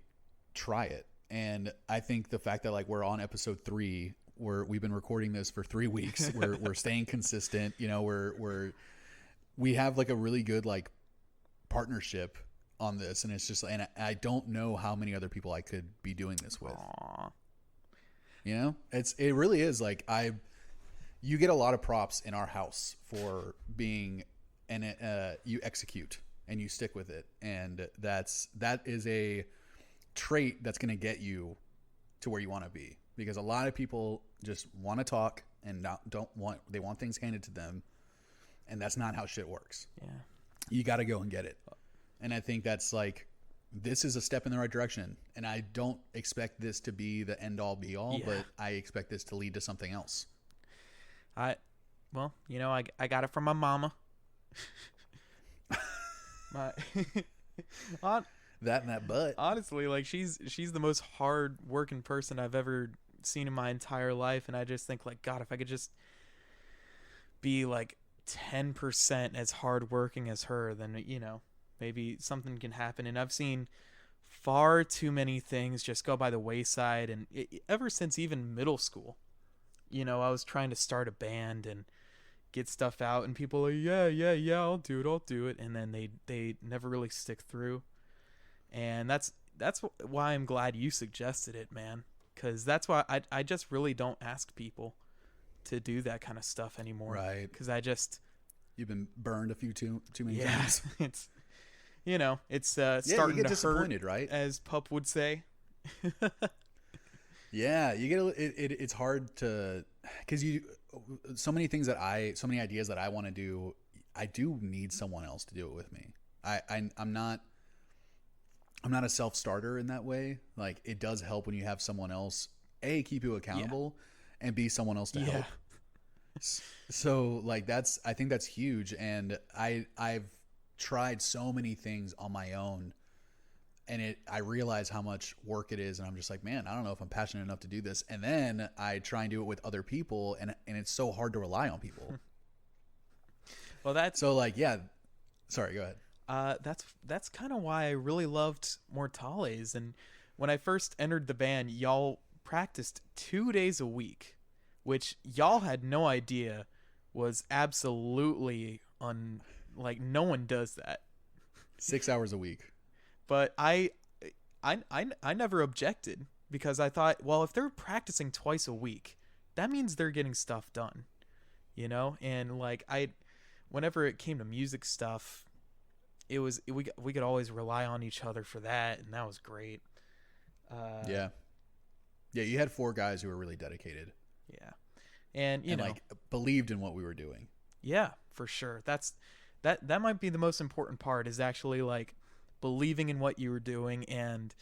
try it. And I think the fact that like we're on episode 3, we've been recording this for 3 weeks, we're staying consistent, we have like a really good like partnership on this, and it's just, and I don't know how many other people I could be doing this with. Aww. It really is like you get a lot of props in our house for being, and you execute and you stick with it. And that is a trait that's going to get you to where you want to be, because a lot of people just want to talk and they want things handed to them. And that's not how shit works. Yeah. You got to go and get it. And I think that's like, this is a step in the right direction. And I don't expect this to be the end all be all, but I expect this to lead to something else. Well, you know, I got it from my mama. That and that butt. Honestly, like she's the most hard working person I've ever seen in my entire life. And I just think like, God, if I could just be like 10% as hardworking as her, then, you know, maybe something can happen. And I've seen far too many things just go by the wayside. And ever since even middle school, you know, I was trying to start a band and get stuff out, and people are like, yeah, I'll do it. And then they never really stick through. And that's why I'm glad you suggested it, man. Because that's why I just really don't ask people to do that kind of stuff anymore. Right. Because you've been burned a few too many times. It's, you know, it's starting you get to disappointed, hurt, right? as Pup would say. Yeah, you get it's hard to, because so many ideas that I want to do, I do need someone else to do it with me. I'm not a self-starter in that way. Like, it does help when you have someone else, A, keep you accountable, and B, someone else to help. So like I think that's huge. And I've tried so many things on my own, and I realize how much work it is, and I'm just like, man, I don't know if I'm passionate enough to do this. And then I try and do it with other people, and it's so hard to rely on people. Well, that's so like, yeah. Sorry, go ahead. That's kind of why I really loved Mortales. And when I first entered the band, y'all practiced 2 days a week, which y'all had no idea was absolutely like no one does that. 6 hours a week. But I never objected, because I thought, well, if they're practicing twice a week, that means they're getting stuff done, you know? And like whenever it came to music stuff, we could always rely on each other for that, and that was great. Yeah, you had 4 guys who were really dedicated. Yeah. And you know, like, believed in what we were doing. Yeah, for sure. That might be the most important part, is actually like believing in what you were doing and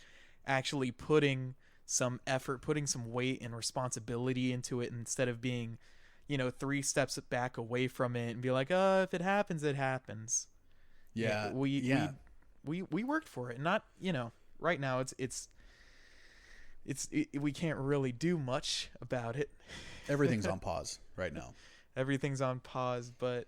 actually putting some effort, putting some weight and responsibility into it, instead of being, you know, 3 steps back away from it and be like, if it happens, it happens. Yeah. We worked for it. Not, you know, right now it's we can't really do much about it. Everything's on pause right now. Everything's on pause, but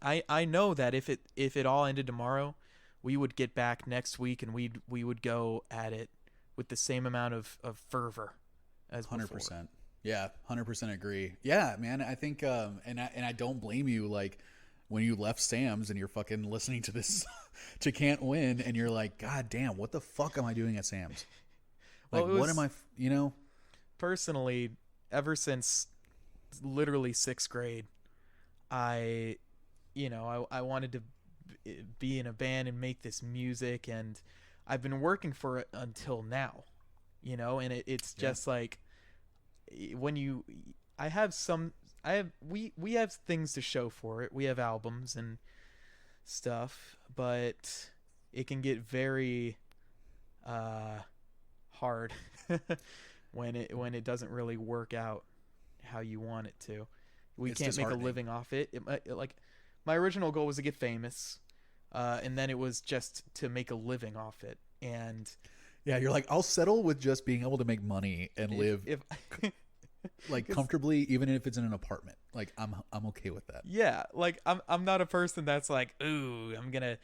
I know that if it all ended tomorrow, we would get back next week, and we would go at it with the same amount of fervor as 100%. Before. Yeah, 100% agree. Yeah, man, I think and I don't blame you. Like, when you left Sam's and you're fucking listening to this to Can't Win, and you're like, God damn, what the fuck am I doing at Sam's? Like, what am I, you know? Personally, ever since literally 6th grade, I wanted to be in a band and make this music, and I've been working for it until now, you know. And it's just like, when we have things to show for it. We have albums and stuff, but it can get very hard when it doesn't really work out how you want it to. We can't make a living off it. Like, my original goal was to get famous, and then it was just to make a living off it. And yeah, you're like, I'll settle with just being able to make money and live like comfortably, even if it's in an apartment. Like, I'm okay with that. Yeah, like I'm not a person that's like, ooh, I'm gonna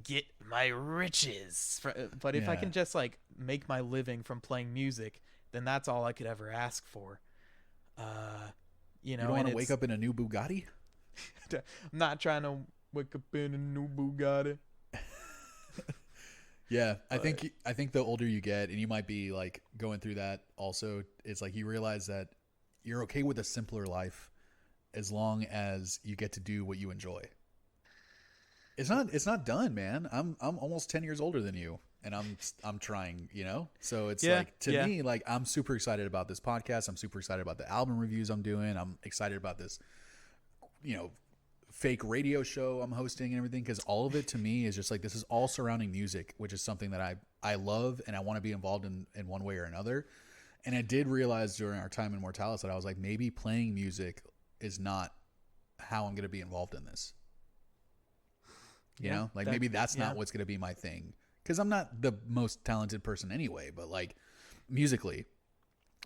get my riches. But if I can just like make my living from playing music, then that's all I could ever ask for. You know, you don't want to wake up in a new Bugatti? I'm not trying to wake up in a new Bugatti. Yeah, I think the older you get, and you might be like going through that also, it's like you realize that you're okay with a simpler life, as long as you get to do what you enjoy. It's not done, man. I'm almost 10 years older than you, and I'm trying, you know? So it's like, to me, like, I'm super excited about this podcast. I'm super excited about the album reviews I'm doing. I'm excited about this, you know, fake radio show I'm hosting and everything, because all of it to me is just like, this is all surrounding music, which is something that I love and I want to be involved in one way or another. And I did realize during our time in Mortalis that I was like, maybe playing music is not how I'm going to be involved in this. You know, like, maybe that's not what's going to be my thing, because I'm not the most talented person anyway, but like musically,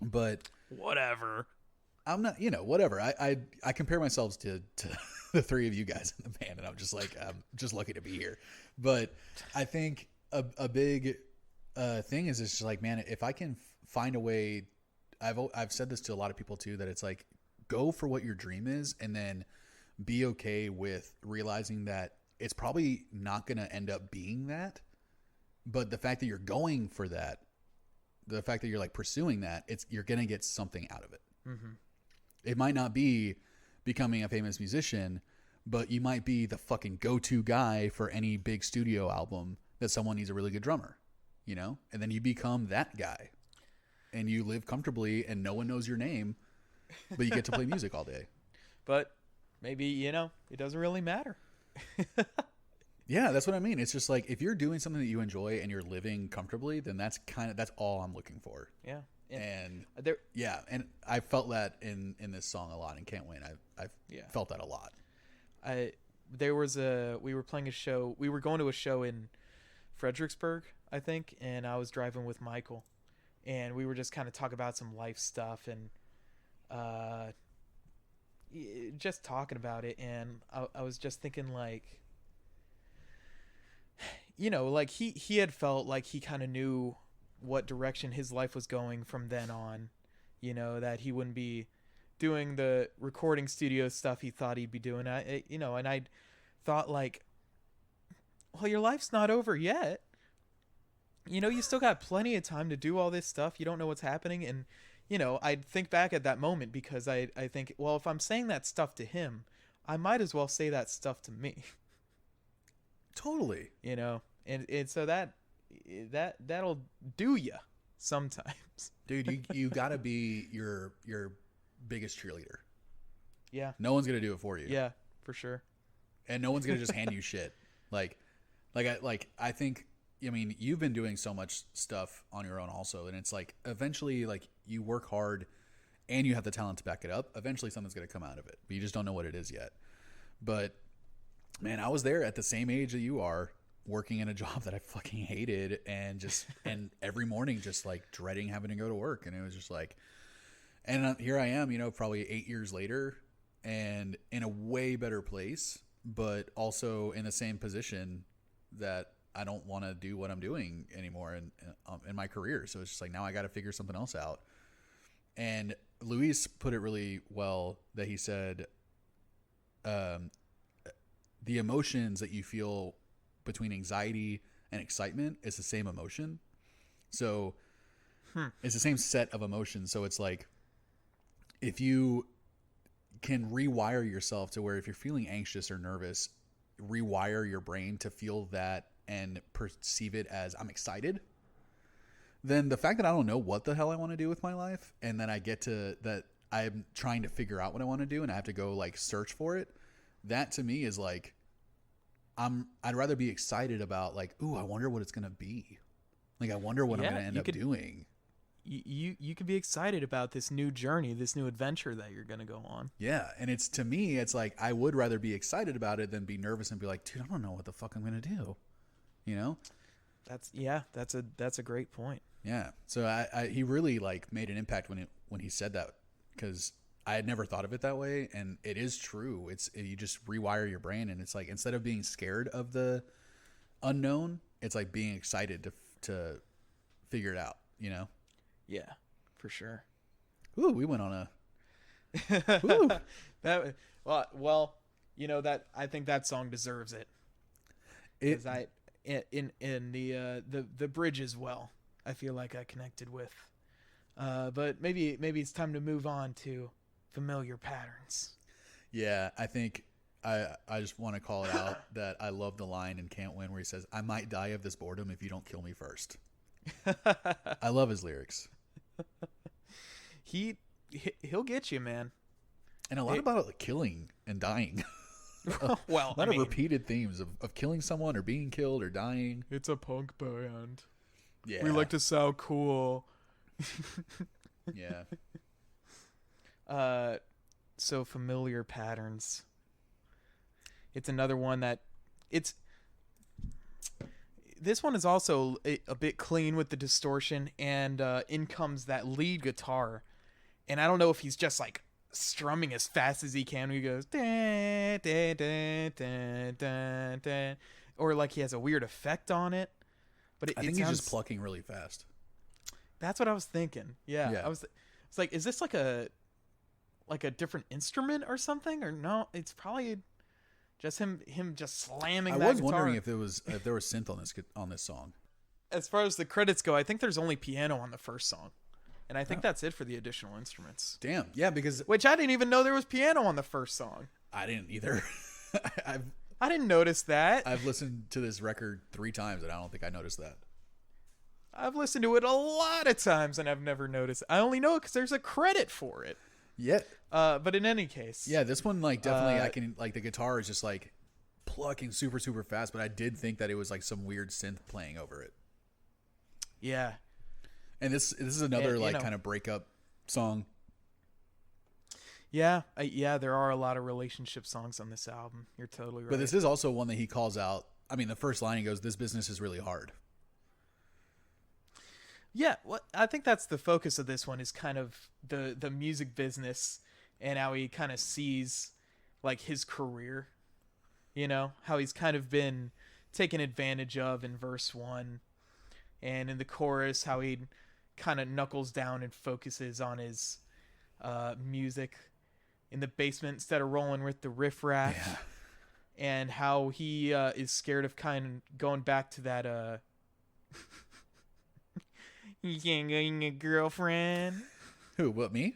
but whatever. I'm not, you know, whatever. I compare myself to the three of you guys in the band, and I'm just like, I'm just lucky to be here. But I think a big thing is just like, man, if I can find a way, I've said this to a lot of people too, that it's like, go for what your dream is, and then be okay with realizing that it's probably not going to end up being that. But the fact that you're going for that, the fact that you're like pursuing that, you're going to get something out of it. Mm-hmm. It might not be becoming a famous musician, but you might be the fucking go-to guy for any big studio album that someone needs a really good drummer, you know? And then you become that guy, and you live comfortably and no one knows your name, but you get to play music all day. But maybe, you know, it doesn't really matter. Yeah, that's what I mean. It's just like, if you're doing something that you enjoy and you're living comfortably, then that's all I'm looking for. Yeah. And I felt that in this song a lot, and Can't Win. I felt that a lot. We were playing a show. We were going to a show in Fredericksburg, I think, and I was driving with Michael, and we were just kind of talking about some life stuff and just talking about it. And I was just thinking, like, you know, like he had felt like he kind of knew what direction his life was going from then on, you know, that he wouldn't be doing the recording studio stuff he thought he'd be doing. And I thought, like, well, your life's not over yet. You know, you still got plenty of time to do all this stuff. You don't know what's happening. And, you know, I'd think back at that moment, because I think, well, if I'm saying that stuff to him, I might as well say that stuff to me. Totally. You know, and so that'll do you sometimes. Dude, you gotta be your biggest cheerleader. Yeah. No one's gonna do it for you. Yeah, for sure. And no one's gonna just hand you shit. I think, I mean, you've been doing so much stuff on your own also, and it's like, eventually, like, you work hard and you have the talent to back it up. Eventually something's gonna come out of it, but you just don't know what it is yet. But man, I was there at the same age that you are, working in a job that I fucking hated, and every morning just like dreading having to go to work. And it was just like, and here I am, you know, probably 8 years later, and in a way better place, but also in the same position that I don't want to do what I'm doing anymore in my career. So it's just like, now I got to figure something else out. And Luis put it really well, that he said, the emotions that you feel between anxiety and excitement is the same emotion. So it's the same set of emotions. So it's like, if you can rewire yourself to where, if you're feeling anxious or nervous, rewire your brain to feel that and perceive it as, I'm excited, then the fact that I don't know what the hell I want to do with my life, and then I get to that, I'm trying to figure out what I want to do, and I have to go like search for it, that to me is like, I'd rather be excited about, like, ooh, I wonder what it's going to be. Like, I wonder what I'm going to end up doing. You could be excited about this new journey, this new adventure that you're going to go on. Yeah. And to me, it's like, I would rather be excited about it than be nervous and be like, dude, I don't know what the fuck I'm going to do. You know? That's a great point. Yeah. So he really like made an impact when he said that, because I had never thought of it that way, and it is true. You just rewire your brain, and it's like, instead of being scared of the unknown, it's like being excited to figure it out, you know? Yeah, for sure. Ooh, we went on that. Well, you know, that I think that song deserves it. In the bridge as well, I feel like I connected with. But maybe it's time to move on to Familiar Patterns. Yeah, I think I just want to call it out that I love the line in Can't Win where he says, "I might die of this boredom if you don't kill me first." I love his lyrics. He'll get you, man. And a lot about like killing and dying. Well, a lot of repeated themes of killing someone or being killed or dying. It's a punk band. Yeah. We like to sound cool. Yeah. So familiar patterns. It's another one that this one is also a bit clean with the distortion, and in comes that lead guitar. And I don't know if he's just like strumming as fast as he can. He goes, dun, dun, dun, dun, dun, dun, or like he has a weird effect on it. But I think he's just plucking really fast. That's what I was thinking. Yeah. It's like, is this like a different instrument or something? Or no, it's probably just him just slamming that guitar. I was wondering if there was synth on this song. As far as the credits go, I think there's only piano on the first song. And I think that's it for the additional instruments. Damn. Yeah, because... Which I didn't even know there was piano on the first song. I didn't either. I didn't notice that. I've listened to this record 3 times, and I don't think I noticed that. I've listened to it a lot of times, and I've never noticed. I only know it because there's a credit for it. Yeah. But in any case... Yeah, this one, like, definitely, I can... Like, the guitar is just, like, plucking super, super fast, but I did think that it was, like, some weird synth playing over it. Yeah. And this is another kind of breakup song. Yeah, there are a lot of relationship songs on this album. You're totally right. But this is also one that he calls out. I mean, the first line he goes, "This business is really hard." Yeah, well, I think that's the focus of this one is kind of the music business and how he kind of sees like his career. You know, how he's kind of been taken advantage of in verse 1, and in the chorus how he kind of knuckles down and focuses on his music in the basement instead of rolling with the riffraff. Yeah. And how he is scared of kind of going back to that you can't go in your girlfriend. Who, what, me?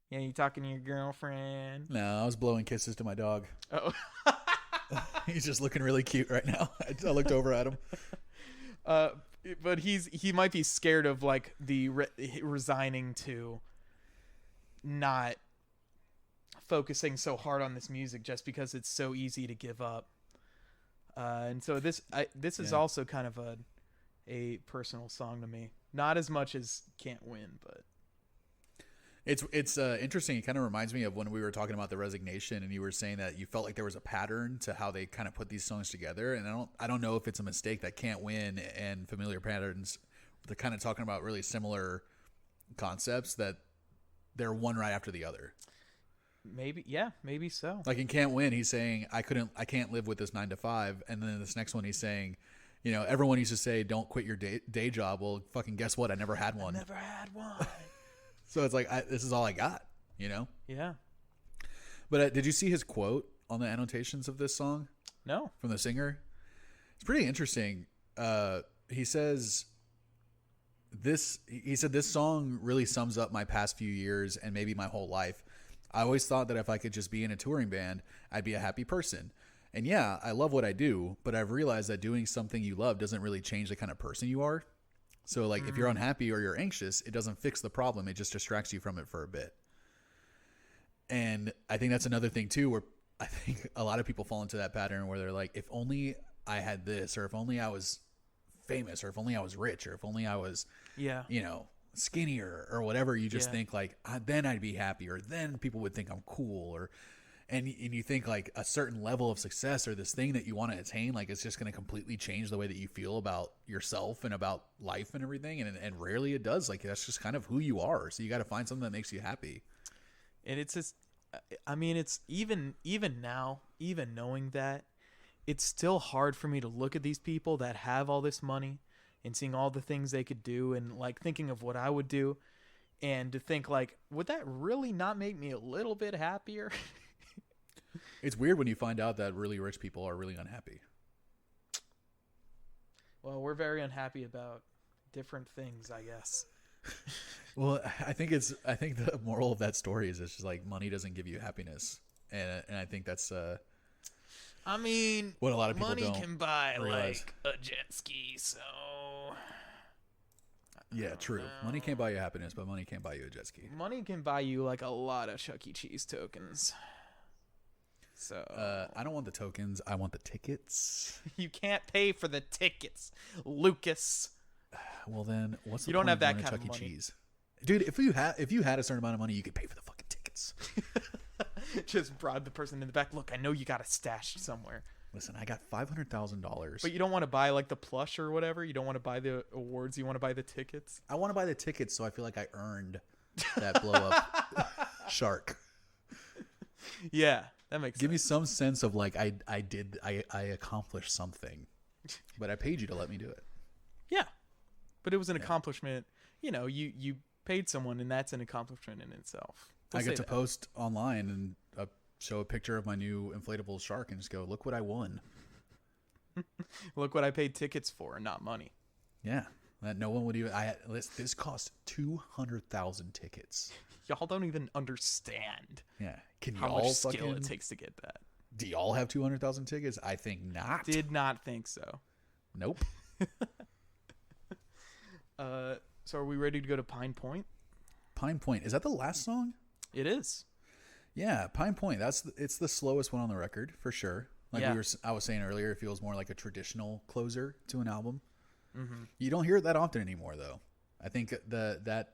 Yeah, you talking to your girlfriend? No, I was blowing kisses to my dog. Oh. He's just looking really cute right now. I looked over at him. But he might be scared of like the resigning to not focusing so hard on this music just because it's so easy to give up. And so this is also kind of a personal song to me. Not as much as Can't Win, but it's interesting. It kind of reminds me of when we were talking about the resignation, and you were saying that you felt like there was a pattern to how they kind of put these songs together. And I don't know if it's a mistake that Can't Win and Familiar Patterns, they're kind of talking about really similar concepts, that they're one right after the other. Maybe so. Like in Can't Win, he's saying I can't live with this 9 to 5, and then in this next one he's saying, you know, everyone used to say don't quit your day job. Well, fucking guess what? I never had one. Never had one. So it's like this is all I got, you know? Yeah. But did you see his quote on the annotations of this song? No. From the singer? It's pretty interesting. He says this song really sums up my past few years and maybe my whole life. I always thought that if I could just be in a touring band, I'd be a happy person. And yeah, I love what I do, but I've realized that doing something you love doesn't really change the kind of person you are. So like if you're unhappy or you're anxious, it doesn't fix the problem. It just distracts you from it for a bit. And I think that's another thing too, where I think a lot of people fall into that pattern where they're like, if only I had this, or if only I was famous, or if only I was rich, or if only I was, you know, skinnier or whatever. You just think like, then I'd be happy, or then people would think I'm cool, and you think like a certain level of success or this thing that you want to attain, like it's just going to completely change the way that you feel about yourself and about life and everything. And rarely it does. Like that's just kind of who you are. So you got to find something that makes you happy. And it's just, I mean, it's even now, even knowing that, it's still hard for me to look at these people that have all this money and seeing all the things they could do and like thinking of what I would do and to think like, would that really not make me a little bit happier? It's weird when you find out that really rich people are really unhappy. Well, we're very unhappy about different things, I guess. Well, I think the moral of that story is it's just like money doesn't give you happiness, and I think that's I mean, what a lot of people money don't can buy realize. like a jet ski, so Yeah, true. Money can't buy you happiness, but money can't buy you a jet ski. money can buy you like a lot of Chuck E. Cheese tokens. So I don't want the tokens. I want the tickets. you can't pay for the tickets, Lucas. Well, then what's the You don't point have of that going to kind of Chuck E. money. Cheese? Dude, if you had a certain amount of money, you could pay for the fucking tickets. Just bribe the person in the back. Look, I know you got a stash somewhere. Listen, I got $500,000. But you don't want to buy like the plush or whatever. You don't want to buy the awards. You want to buy the tickets. I want to buy the tickets so I feel like I earned that blow up shark. Yeah, that makes Give me sense. some sense of like I accomplished something, but I paid you to let me do it. Yeah, but it was an accomplishment. You know, you paid someone, and that's an accomplishment in itself. We'll I get say to that. post online and show a picture of my new inflatable shark and just go, look what I won. Look what I paid tickets for, not money. Yeah, that no one would even. This cost 200,000 tickets. Y'all don't even understand Yeah, can how y'all much skill fucking? it takes to get that. Do y'all have 200,000 tickets? I think not. Did not think so. Nope. So are we ready to go to Pine Point? Pine Point, is that the last song? It is. Yeah, Pine Point. It's the slowest one on the record for sure. Like Yeah. I was saying earlier, it feels more like a traditional closer to an album. Mm-hmm. You don't hear it that often anymore, though. I think that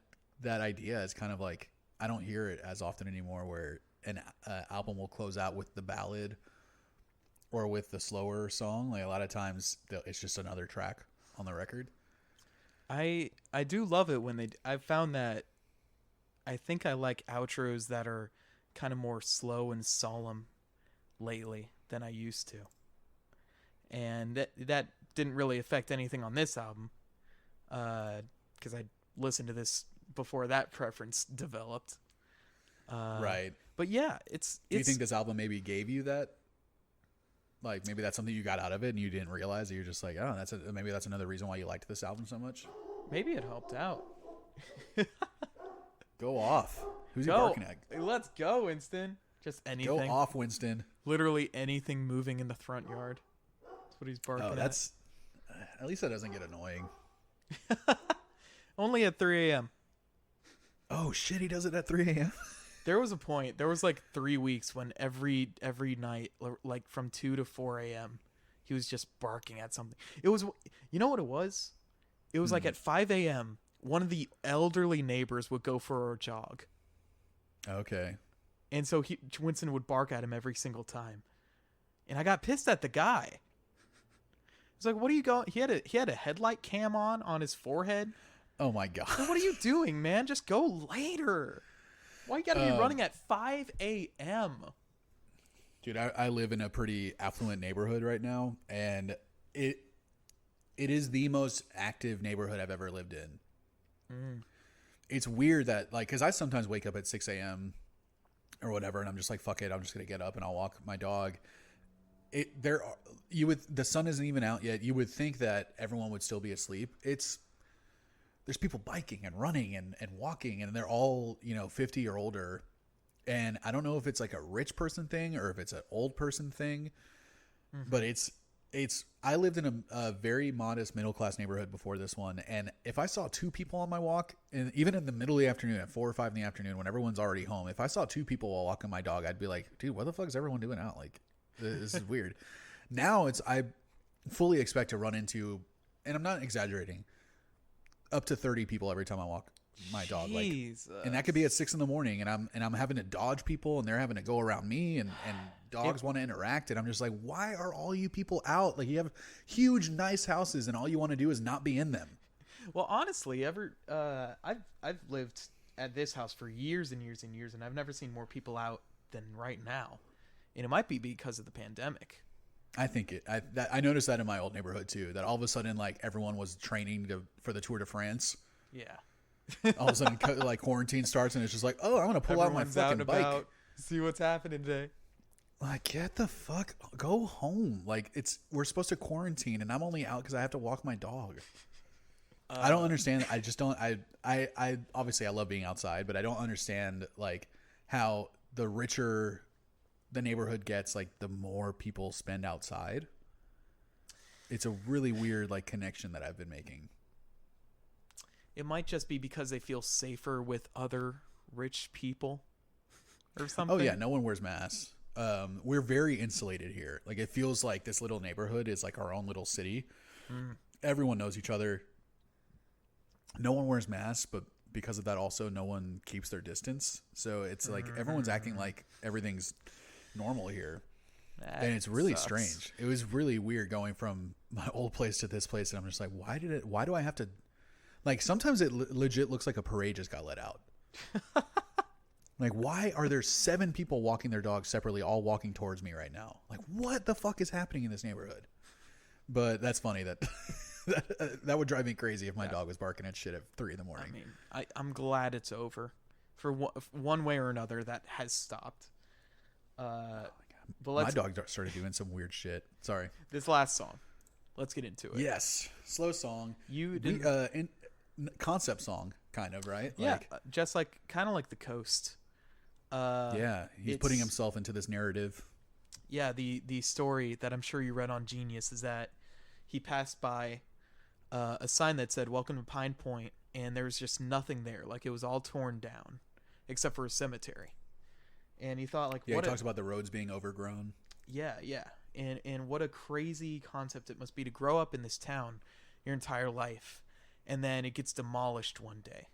idea is kind of like I don't hear it as often anymore, where an album will close out with the ballad or with the slower song. Like a lot of times, it's just another track on the record. I do love it when they. I've found that. I think I like outros that are kind of more slow and solemn lately than I used to, and that didn't really affect anything on this album, because I listened to this before that preference developed. Right. But yeah, it's. Do you think this album maybe gave you that? Like maybe that's something you got out of it and you didn't realize that you're just like, oh, maybe that's another reason why you liked this album so much. Maybe it helped out. Go off. Who's he Go. barking at? Let's go, Winston. Just anything. Go off, Winston. Literally anything moving in the front yard. That's what he's barking Oh, at. that's at least that doesn't get annoying. Only at 3 a.m. Oh shit, he does it at 3 a.m. There was a point. There was like 3 weeks when every night, like from 2 to 4 a.m., he was just barking at something. It was, you know what it was? It was like at 5 a.m., one of the elderly neighbors would go for a jog. Okay. And so Winston would bark at him every single time. And I got pissed at the guy. It's like, what are you going? He had a headlight cam on his forehead. Oh my god. Like, what are you doing, man? Just go later. Why you gotta be running at 5 a.m.? Dude, I live in a pretty affluent neighborhood right now, and it is the most active neighborhood I've ever lived in. It's weird that, like, because I sometimes wake up at 6 a.m. or whatever, and I'm just like, fuck it, I'm just gonna get up and I'll walk my dog. The sun isn't even out yet. You would think that everyone would still be asleep. There's people biking and running and walking, and they're all 50 or older. And I don't know if it's like a rich person thing or if it's an old person thing, but I lived in a very modest middle class neighborhood before this one, and if I saw two people on my walk, and even in the middle of the afternoon at 4 or 5 in the afternoon when everyone's already home, if I saw two people while walking my dog, I'd be like, dude, what the fuck is everyone doing out? Like, this is weird. Now I fully expect to run into, and I'm not exaggerating, up to 30 people every time I walk my dog. Like, and that could be at 6 in the morning, and I'm having to dodge people, and they're having to go around me, and dogs want to interact, and I'm just like, why are all you people out? Like, you have huge, nice houses, and all you want to do is not be in them. Well, honestly, I've lived at this house for years and years and years, and I've never seen more people out than right now, and it might be because of the pandemic. I think I noticed that in my old neighborhood too. That all of a sudden, like, everyone was training for the Tour de France. Yeah. All of a sudden, like, quarantine starts, and it's just like, oh, I'm gonna pull Everyone's out my out fucking and bike. about, see what's happening today. Like, get the fuck, go home. Like, we're supposed to quarantine, and I'm only out because I have to walk my dog. I don't understand. I just don't. I obviously I love being outside, but I don't understand like how the richer the neighborhood gets, like the more people spend outside. It's a really weird like connection that I've been making. It might just be because they feel safer with other rich people or something. Oh yeah, no one wears masks. We're very insulated here. Like it feels like this little neighborhood is like our own little city. Everyone knows each other. No one wears masks, but because of that also no one keeps their distance. So it's like everyone's acting like everything's normal here. And it's really strange. It was really weird going from my old place to this place, and I'm just like, why do I have to, like, sometimes it legit looks like a parade just got let out. Like, why are there 7 people walking their dogs separately, all walking towards me right now? Like, what the fuck is happening in this neighborhood? But that's funny that that would drive me crazy if my dog was barking at shit at 3 a.m. I mean, I'm glad it's over. For one way or another, that has stopped. But my dog started doing some weird shit. Sorry. This last song, let's get into it. Yes, slow song. Concept song, kind of, right? Yeah, like, just like kind of like The Coast. Yeah, he's putting himself into this narrative. Yeah, the story that I'm sure you read on Genius is that he passed by a sign that said "Welcome to Pine Point," and there was just nothing there. Like it was all torn down, except for a cemetery. And he thought, like, he talks about the roads being overgrown. Yeah, and what a crazy concept it must be to grow up in this town your entire life, and then it gets demolished one day.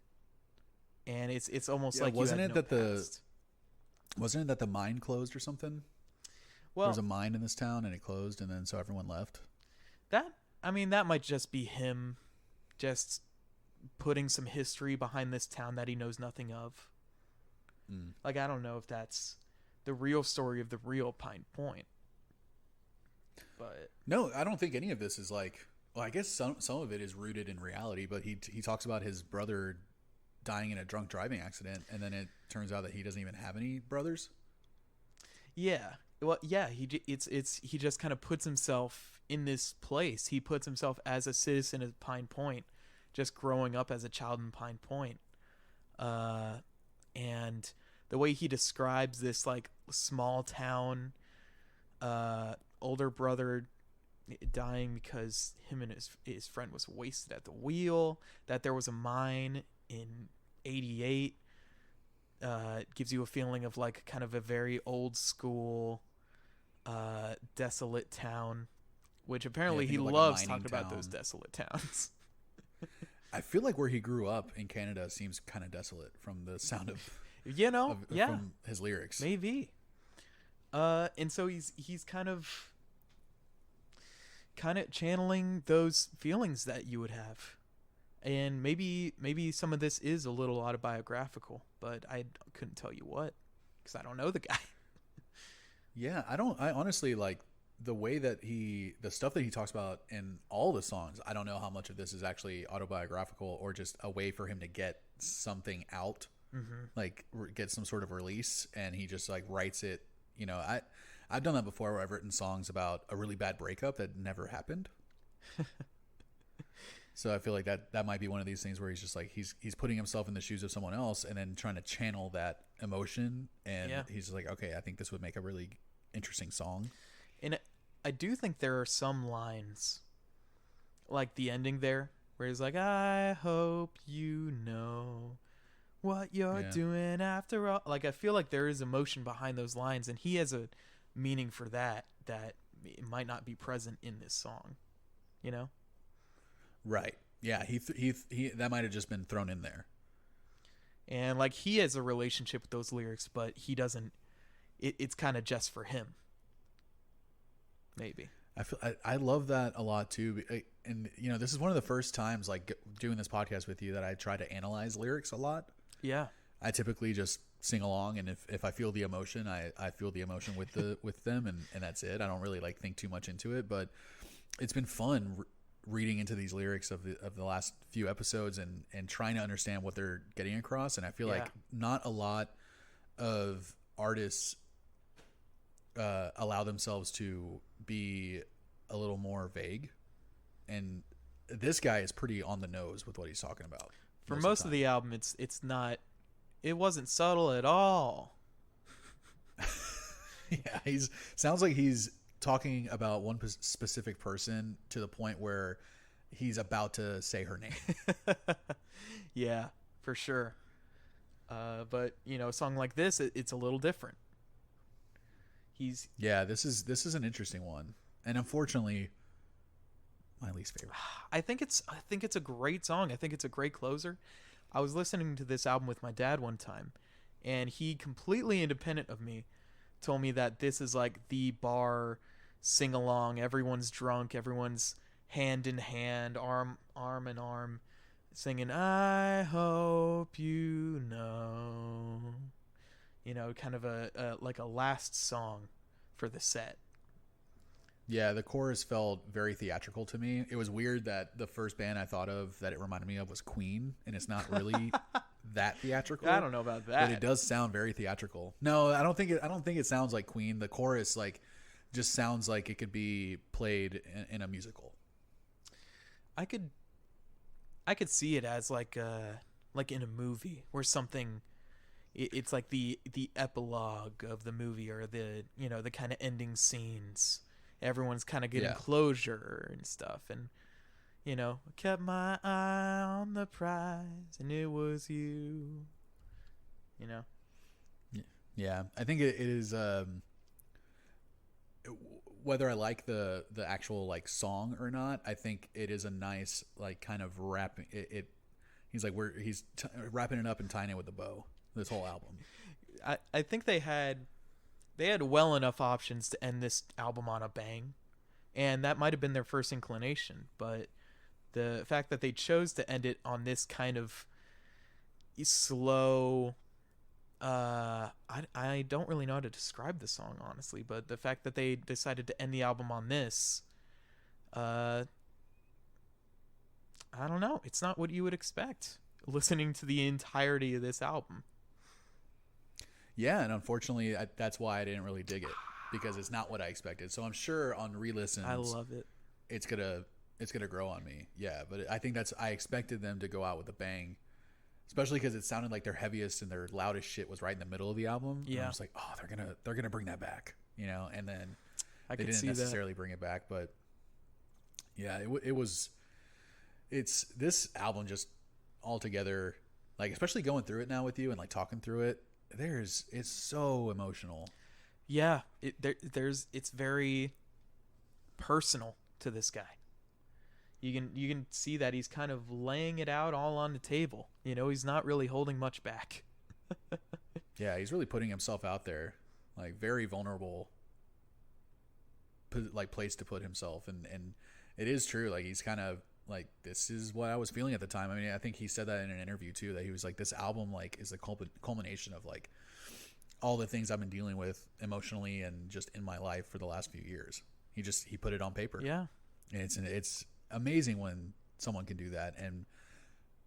And it's almost like wasn't it that the mine closed or something? Well, there was a mine in this town and it closed, and then so everyone left. That might just be him, just putting some history behind this town that he knows nothing of. Like, I don't know if that's the real story of the real Pine Point. But no, I don't think any of this is like. Well, I guess some of it is rooted in reality. But he talks about his brother dying in a drunk driving accident, and then it turns out that he doesn't even have any brothers. Yeah, well, yeah. He just kind of puts himself in this place. He puts himself as a citizen of Pine Point, just growing up as a child in Pine Point. And the way he describes this like small town, older brother dying because him and his friend was wasted at the wheel, that there was a mine in 88, gives you a feeling of like kind of a very old school, desolate town, which apparently he loves talking about those desolate towns. I feel like where he grew up in Canada seems kind of desolate from the sound of, from his lyrics. Maybe. And so he's kind of channeling those feelings that you would have. And maybe some of this is a little autobiographical, but I couldn't tell you what, because I don't know the guy. Yeah, I honestly, like, the way that the stuff that he talks about in all the songs, I don't know how much of this is actually autobiographical or just a way for him to get something out, like get some sort of release, and he just like writes it. You know, I've done that before where I've written songs about a really bad breakup that never happened. So I feel like that might be one of these things where he's just like he's putting himself in the shoes of someone else and then trying to channel that emotion, and he's just like, okay, I think this would make a really interesting song. And I do think there are some lines, like the ending there, where he's like, I hope you know what you're doing after all. Like, I feel like there is emotion behind those lines, and he has a meaning for that it might not be present in this song, you know? Right. Yeah, he that might have just been thrown in there. And, like, he has a relationship with those lyrics, but he doesn't, it's kind of just for him. Maybe. I love that a lot too, and you know, this is one of the first times like doing this podcast with you that I try to analyze lyrics a lot. Yeah, I typically just sing along, and if I feel the emotion, I feel the emotion with them, and that's it. I don't really like think too much into it, but it's been fun reading into these lyrics of the last few episodes and trying to understand what they're getting across. And I feel like not a lot of artists allow themselves to be a little more vague, and this guy is pretty on the nose with what he's talking about. For most of the album, it's not. It wasn't subtle at all. Yeah, sounds like he's talking about one specific person to the point where he's about to say her name. Yeah, for sure. But a song like this, it's a little different. This is an interesting one, and unfortunately, my least favorite. I think it's a great song. I think it's a great closer. I was listening to this album with my dad one time, and he, completely independent of me, told me that this is like the bar sing along. Everyone's drunk, everyone's hand in hand, arm in arm, singing "I hope you know." Kind of a like a last song for the set. Yeah, the chorus felt very theatrical to me. It was weird that the first band I thought of that it reminded me of was Queen, and it's not really that theatrical. I don't know about that, but it does sound very theatrical. No, I don't think it sounds like Queen. The chorus just sounds like it could be played in a musical. I could see it as like in a movie where something. It's like the epilogue of the movie, or the the kind of ending scenes. Everyone's kind of getting closure and stuff, and kept my eye on the prize, and it was you. Yeah, I think it is. Whether I like the actual like song or not, I think it is a nice like kind of wrapping it. He's wrapping it up and tying it with a bow. This whole album. I think they had well enough options to end this album on a bang, and that might have been their first inclination, but the fact that they chose to end it on this kind of slow, I don't really know how to describe the song, honestly, but the fact that they decided to end the album on this, I don't know, it's not what you would expect listening to the entirety of this album. Yeah, and unfortunately, that's why I didn't really dig it, because it's not what I expected. So I'm sure on re-listens, I love it. It's gonna grow on me. Yeah, but I think I expected them to go out with a bang, especially because it sounded like their heaviest and their loudest shit was right in the middle of the album. Yeah, and I was like, oh, they're gonna bring that back, and then they didn't necessarily bring it back, but yeah, it's this album just altogether, like, especially going through it now with you and like talking through it. It's so emotional. Yeah, it's very personal to this guy. You can see that he's kind of laying it out all on the table. He's not really holding much back. Yeah, he's really putting himself out there, like very vulnerable, like place to put himself, and it is true. Like he's kind of like, this is what I was feeling at the time. I mean, I think he said that in an interview too, that he was like, this album like is the culmination of like all the things I've been dealing with emotionally and just in my life for the last few years. He put it on paper. Yeah. And it's amazing when someone can do that. And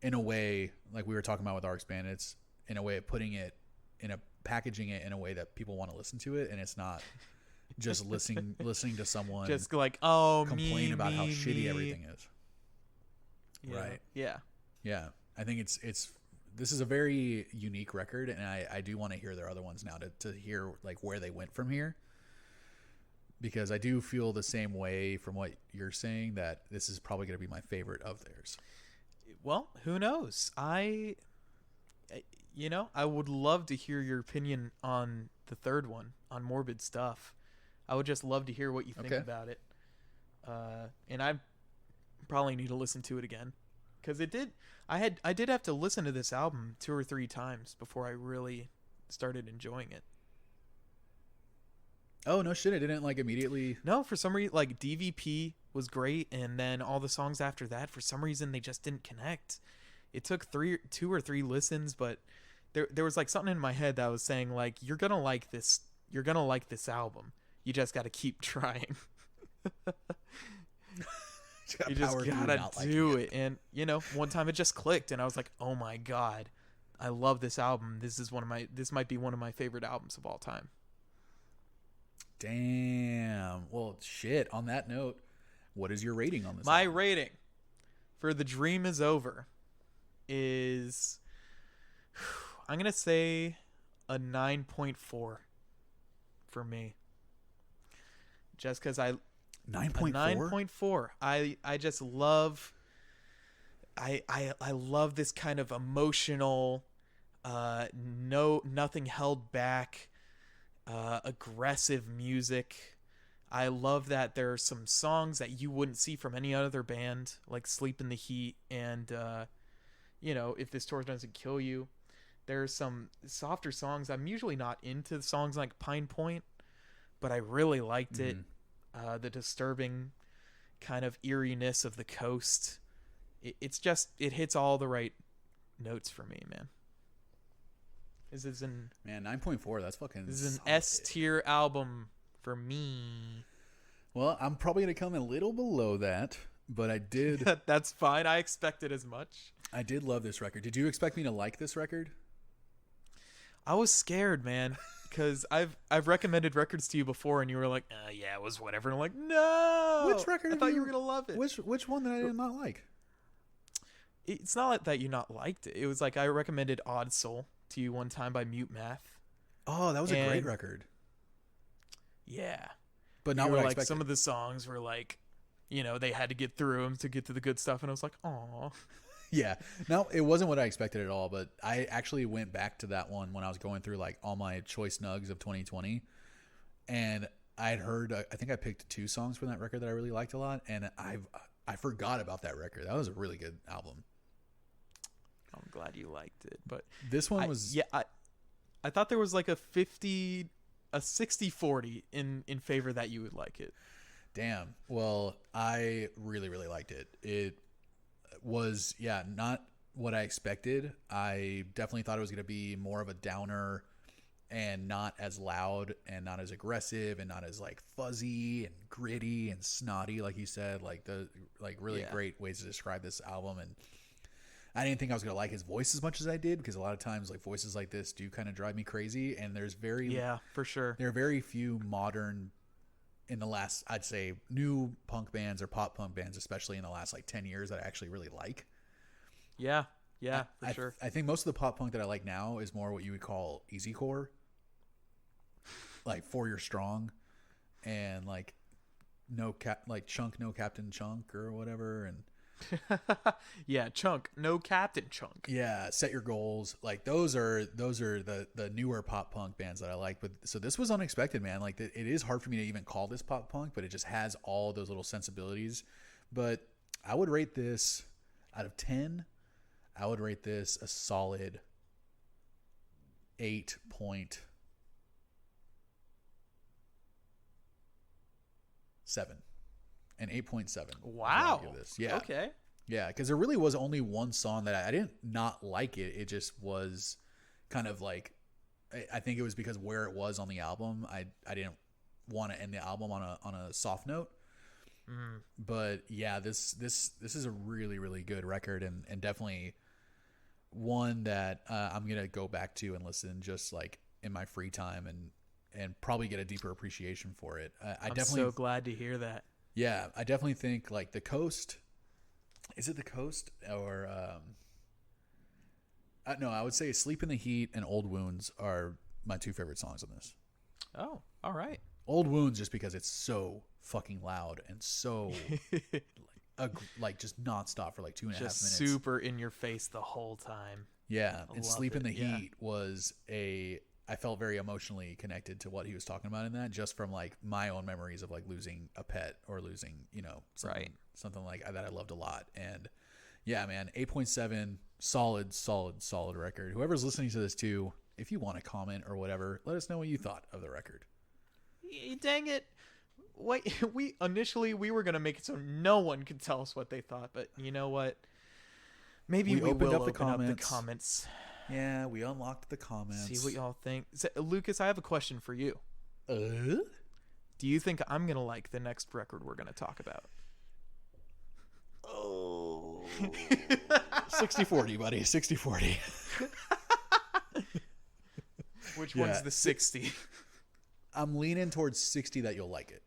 in a way, like we were talking about with RX Bandits, in a way of packaging it in a way that people want to listen to it. And it's not just listening to someone just like, complain about how shitty me. Everything is. Yeah. Right. Yeah. I think this is a very unique record, and I do want to hear their other ones now to hear like where they went from here, because I do feel the same way from what you're saying, that this is probably going to be my favorite of theirs. Well, who knows? I would love to hear your opinion on the third one, on Morbid Stuff. I would just love to hear what you think about it. And I probably need to listen to it again, because I did have to listen to this album 2 or 3 times before I really started enjoying it. Oh, no shit, I didn't like immediately. No, for some reason, like DVP was great, and then all the songs after that, for some reason, they just didn't connect. It took 2 or 3 listens, but there was like something in my head that was saying like, you're gonna like this album. You just got to keep trying. You just gotta do it. And one time it just clicked, and I was like, oh my god, I love this album. This might be one of my favorite albums of all time. Damn. Well, shit, on that note, what is your rating on this My album? rating, for The Dream Is Over is, I'm going to say a 9.4 for me. Just because 9.4? 9.4. I just love, I love this kind of emotional, nothing held back, aggressive music. I love that there are some songs that you wouldn't see from any other band, like Sleep in the Heat and, If This Tour Doesn't Kill You. There's some softer songs. I'm usually not into songs like Pine Point, but I really liked it. The disturbing kind of eeriness of the coast. It hits all the right notes for me, man. This is an 9.4. That's fucking. This is an solid. S tier album for me. Well, I'm probably gonna come a little below that, but I did. That's fine. I expected as much. I did love this record. Did you expect me to like this record? I was scared, man, because I've recommended records to you before, and you were like, "Yeah, it was whatever." And I'm like, "No." Which record? I thought you were gonna love it. Which one that I did not like? It's not like that you not liked it. It was like I recommended Odd Soul to you one time by Mute Math. Oh, that was a great record. Yeah, but not you what were I like expected. some of the songs were like, they had to get through them to get to the good stuff, and I was like, "Aw." Yeah, no, it wasn't what I expected at all. But I actually went back to that one when I was going through like all my choice nugs of 2020, and I had heard. I think I picked 2 songs from that record that I really liked a lot, and I forgot about that record. That was a really good album. I'm glad you liked it, but This one was I thought there was like a 60-40 in favor that you would like it. Damn. Well, I really, really liked it. It was, not what I expected. I definitely thought it was going to be more of a downer and not as loud and not as aggressive and not as like fuzzy and gritty and snotty, like you said, really great ways to describe this album. And I didn't think I was going to like his voice as much as I did, because a lot of times like voices like this do kind of drive me crazy. And there's for sure. There are very few modern, in the last, I'd say, new punk bands or pop punk bands, especially in the last like 10 years, that I actually really like. Yeah, for sure. I think most of the pop punk that I like now is more what you would call easycore, like For Your Strong, and like Chunk, No Captain Chunk or whatever, and yeah, Chunk, No Captain Chunk. Yeah, Set Your Goals. Like those are the newer pop punk bands that I like. But so this was unexpected, man. Like it is hard for me to even call this pop punk, but it just has all those little sensibilities. But I would rate this out of 10. I would rate this a solid 8.7. An 8.7. Wow. Give this. Yeah. Okay. Yeah, because there really was only one song that I didn't not like it. It just was kind of like, I think it was because where it was on the album. I didn't want to end the album on a soft note. But yeah, this is a really, really good record, and definitely one that I'm gonna go back to and listen just like in my free time and probably get a deeper appreciation for it. I'm so glad to hear that. Yeah, I definitely think like The Coast. Is it The Coast or no? I would say Sleep in the Heat and Old Wounds are my 2 favorite songs on this. Oh, all right. Old Wounds just because it's so fucking loud and so like just nonstop for like 2.5 minutes. Just super in your face the whole time. Yeah, and Sleep in the Yeah. Heat was I felt very emotionally connected to what he was talking about in that, just from like my own memories of like losing a pet or losing, something like that I loved a lot. And yeah, man, 8.7, solid record. Whoever's listening to this too, if you want to comment or whatever, let us know what you thought of the record. Dang it. Wait, we were going to make it so no one could tell us what they thought, but you know what? Maybe we will open up the comments. Yeah, we unlocked the comments. See what y'all think. Lucas, I have a question for you. Uh? Do you think I'm going to like the next record we're going to talk about? Oh. 60-40, buddy. 60-40. Which one's the 60? I'm leaning towards 60 that you'll like it.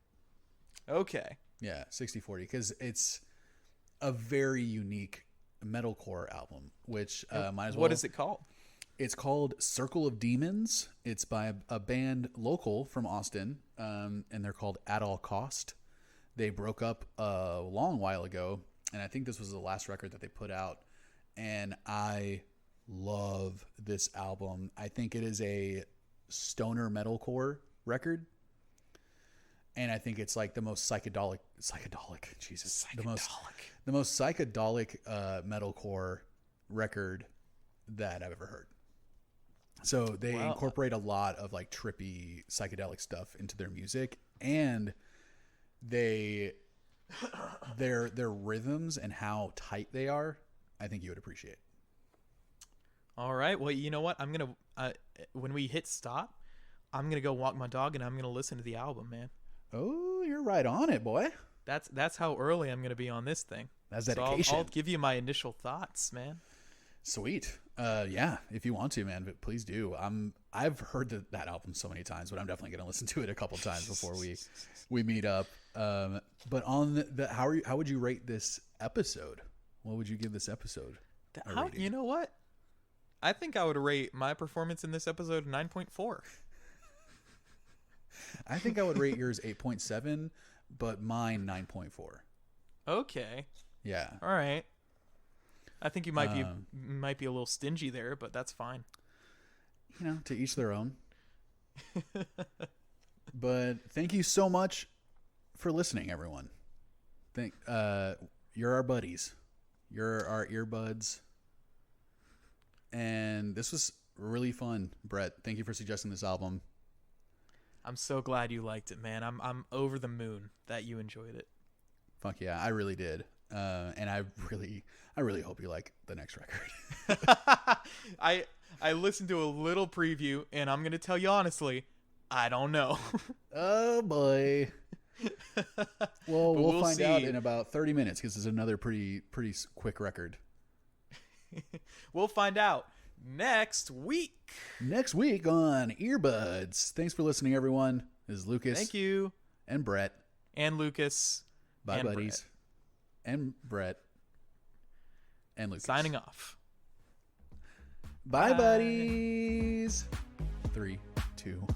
Okay. Yeah, 60-40, because a very unique metalcore album, which might as well. What is it called? It's called Circle of Demons. It's by a band local from Austin, and they're called At All Cost. They broke up a long while ago, and I think this was the last record that they put out. And I love this album. I think it is a stoner metalcore record, and I think it's like the most psychedelic. Jesus, the most psychedelic metalcore record that I've ever heard. So they incorporate a lot of like trippy psychedelic stuff into their music, and their rhythms and how tight they are, I think you would appreciate. All right. Well, you know what? I'm going to, when we hit stop, I'm going to go walk my dog and I'm going to listen to the album, man. Oh, you're right on it, boy. That's how early I'm going to be on this thing. That's so dedication. I'll give you my initial thoughts, man. Sweet. Yeah, if you want to, man, but please do. I've heard that album so many times, but I'm definitely going to listen to it a couple times before we meet up. But on the how would you rate this episode? What would you give this episode? You know what? I think I would rate my performance in this episode 9.4. I think I would rate yours 8.7, but mine 9.4. Okay. Yeah. All right. I think you might be a little stingy there, but that's fine. You know, to each their own. But thank you so much for listening, everyone. You're our buddies. You're our earbuds. And this was really fun, Brett. Thank you for suggesting this album. I'm so glad you liked it, man. I'm over the moon that you enjoyed it. Fuck yeah, I really did. And I really hope you like the next record. I listened to a little preview, and I'm gonna tell you honestly, I don't know. Oh boy. Well, we'll find see. out in about 30 minutes because it's another pretty quick record. We'll find out next week. Next week on Earbuds. Thanks for listening, everyone. This is Lucas. Thank you. And Brett. And Lucas. Bye, and buddies. Brett. And Brett. And Lucas. Signing off. Bye, buddies. 3, 2,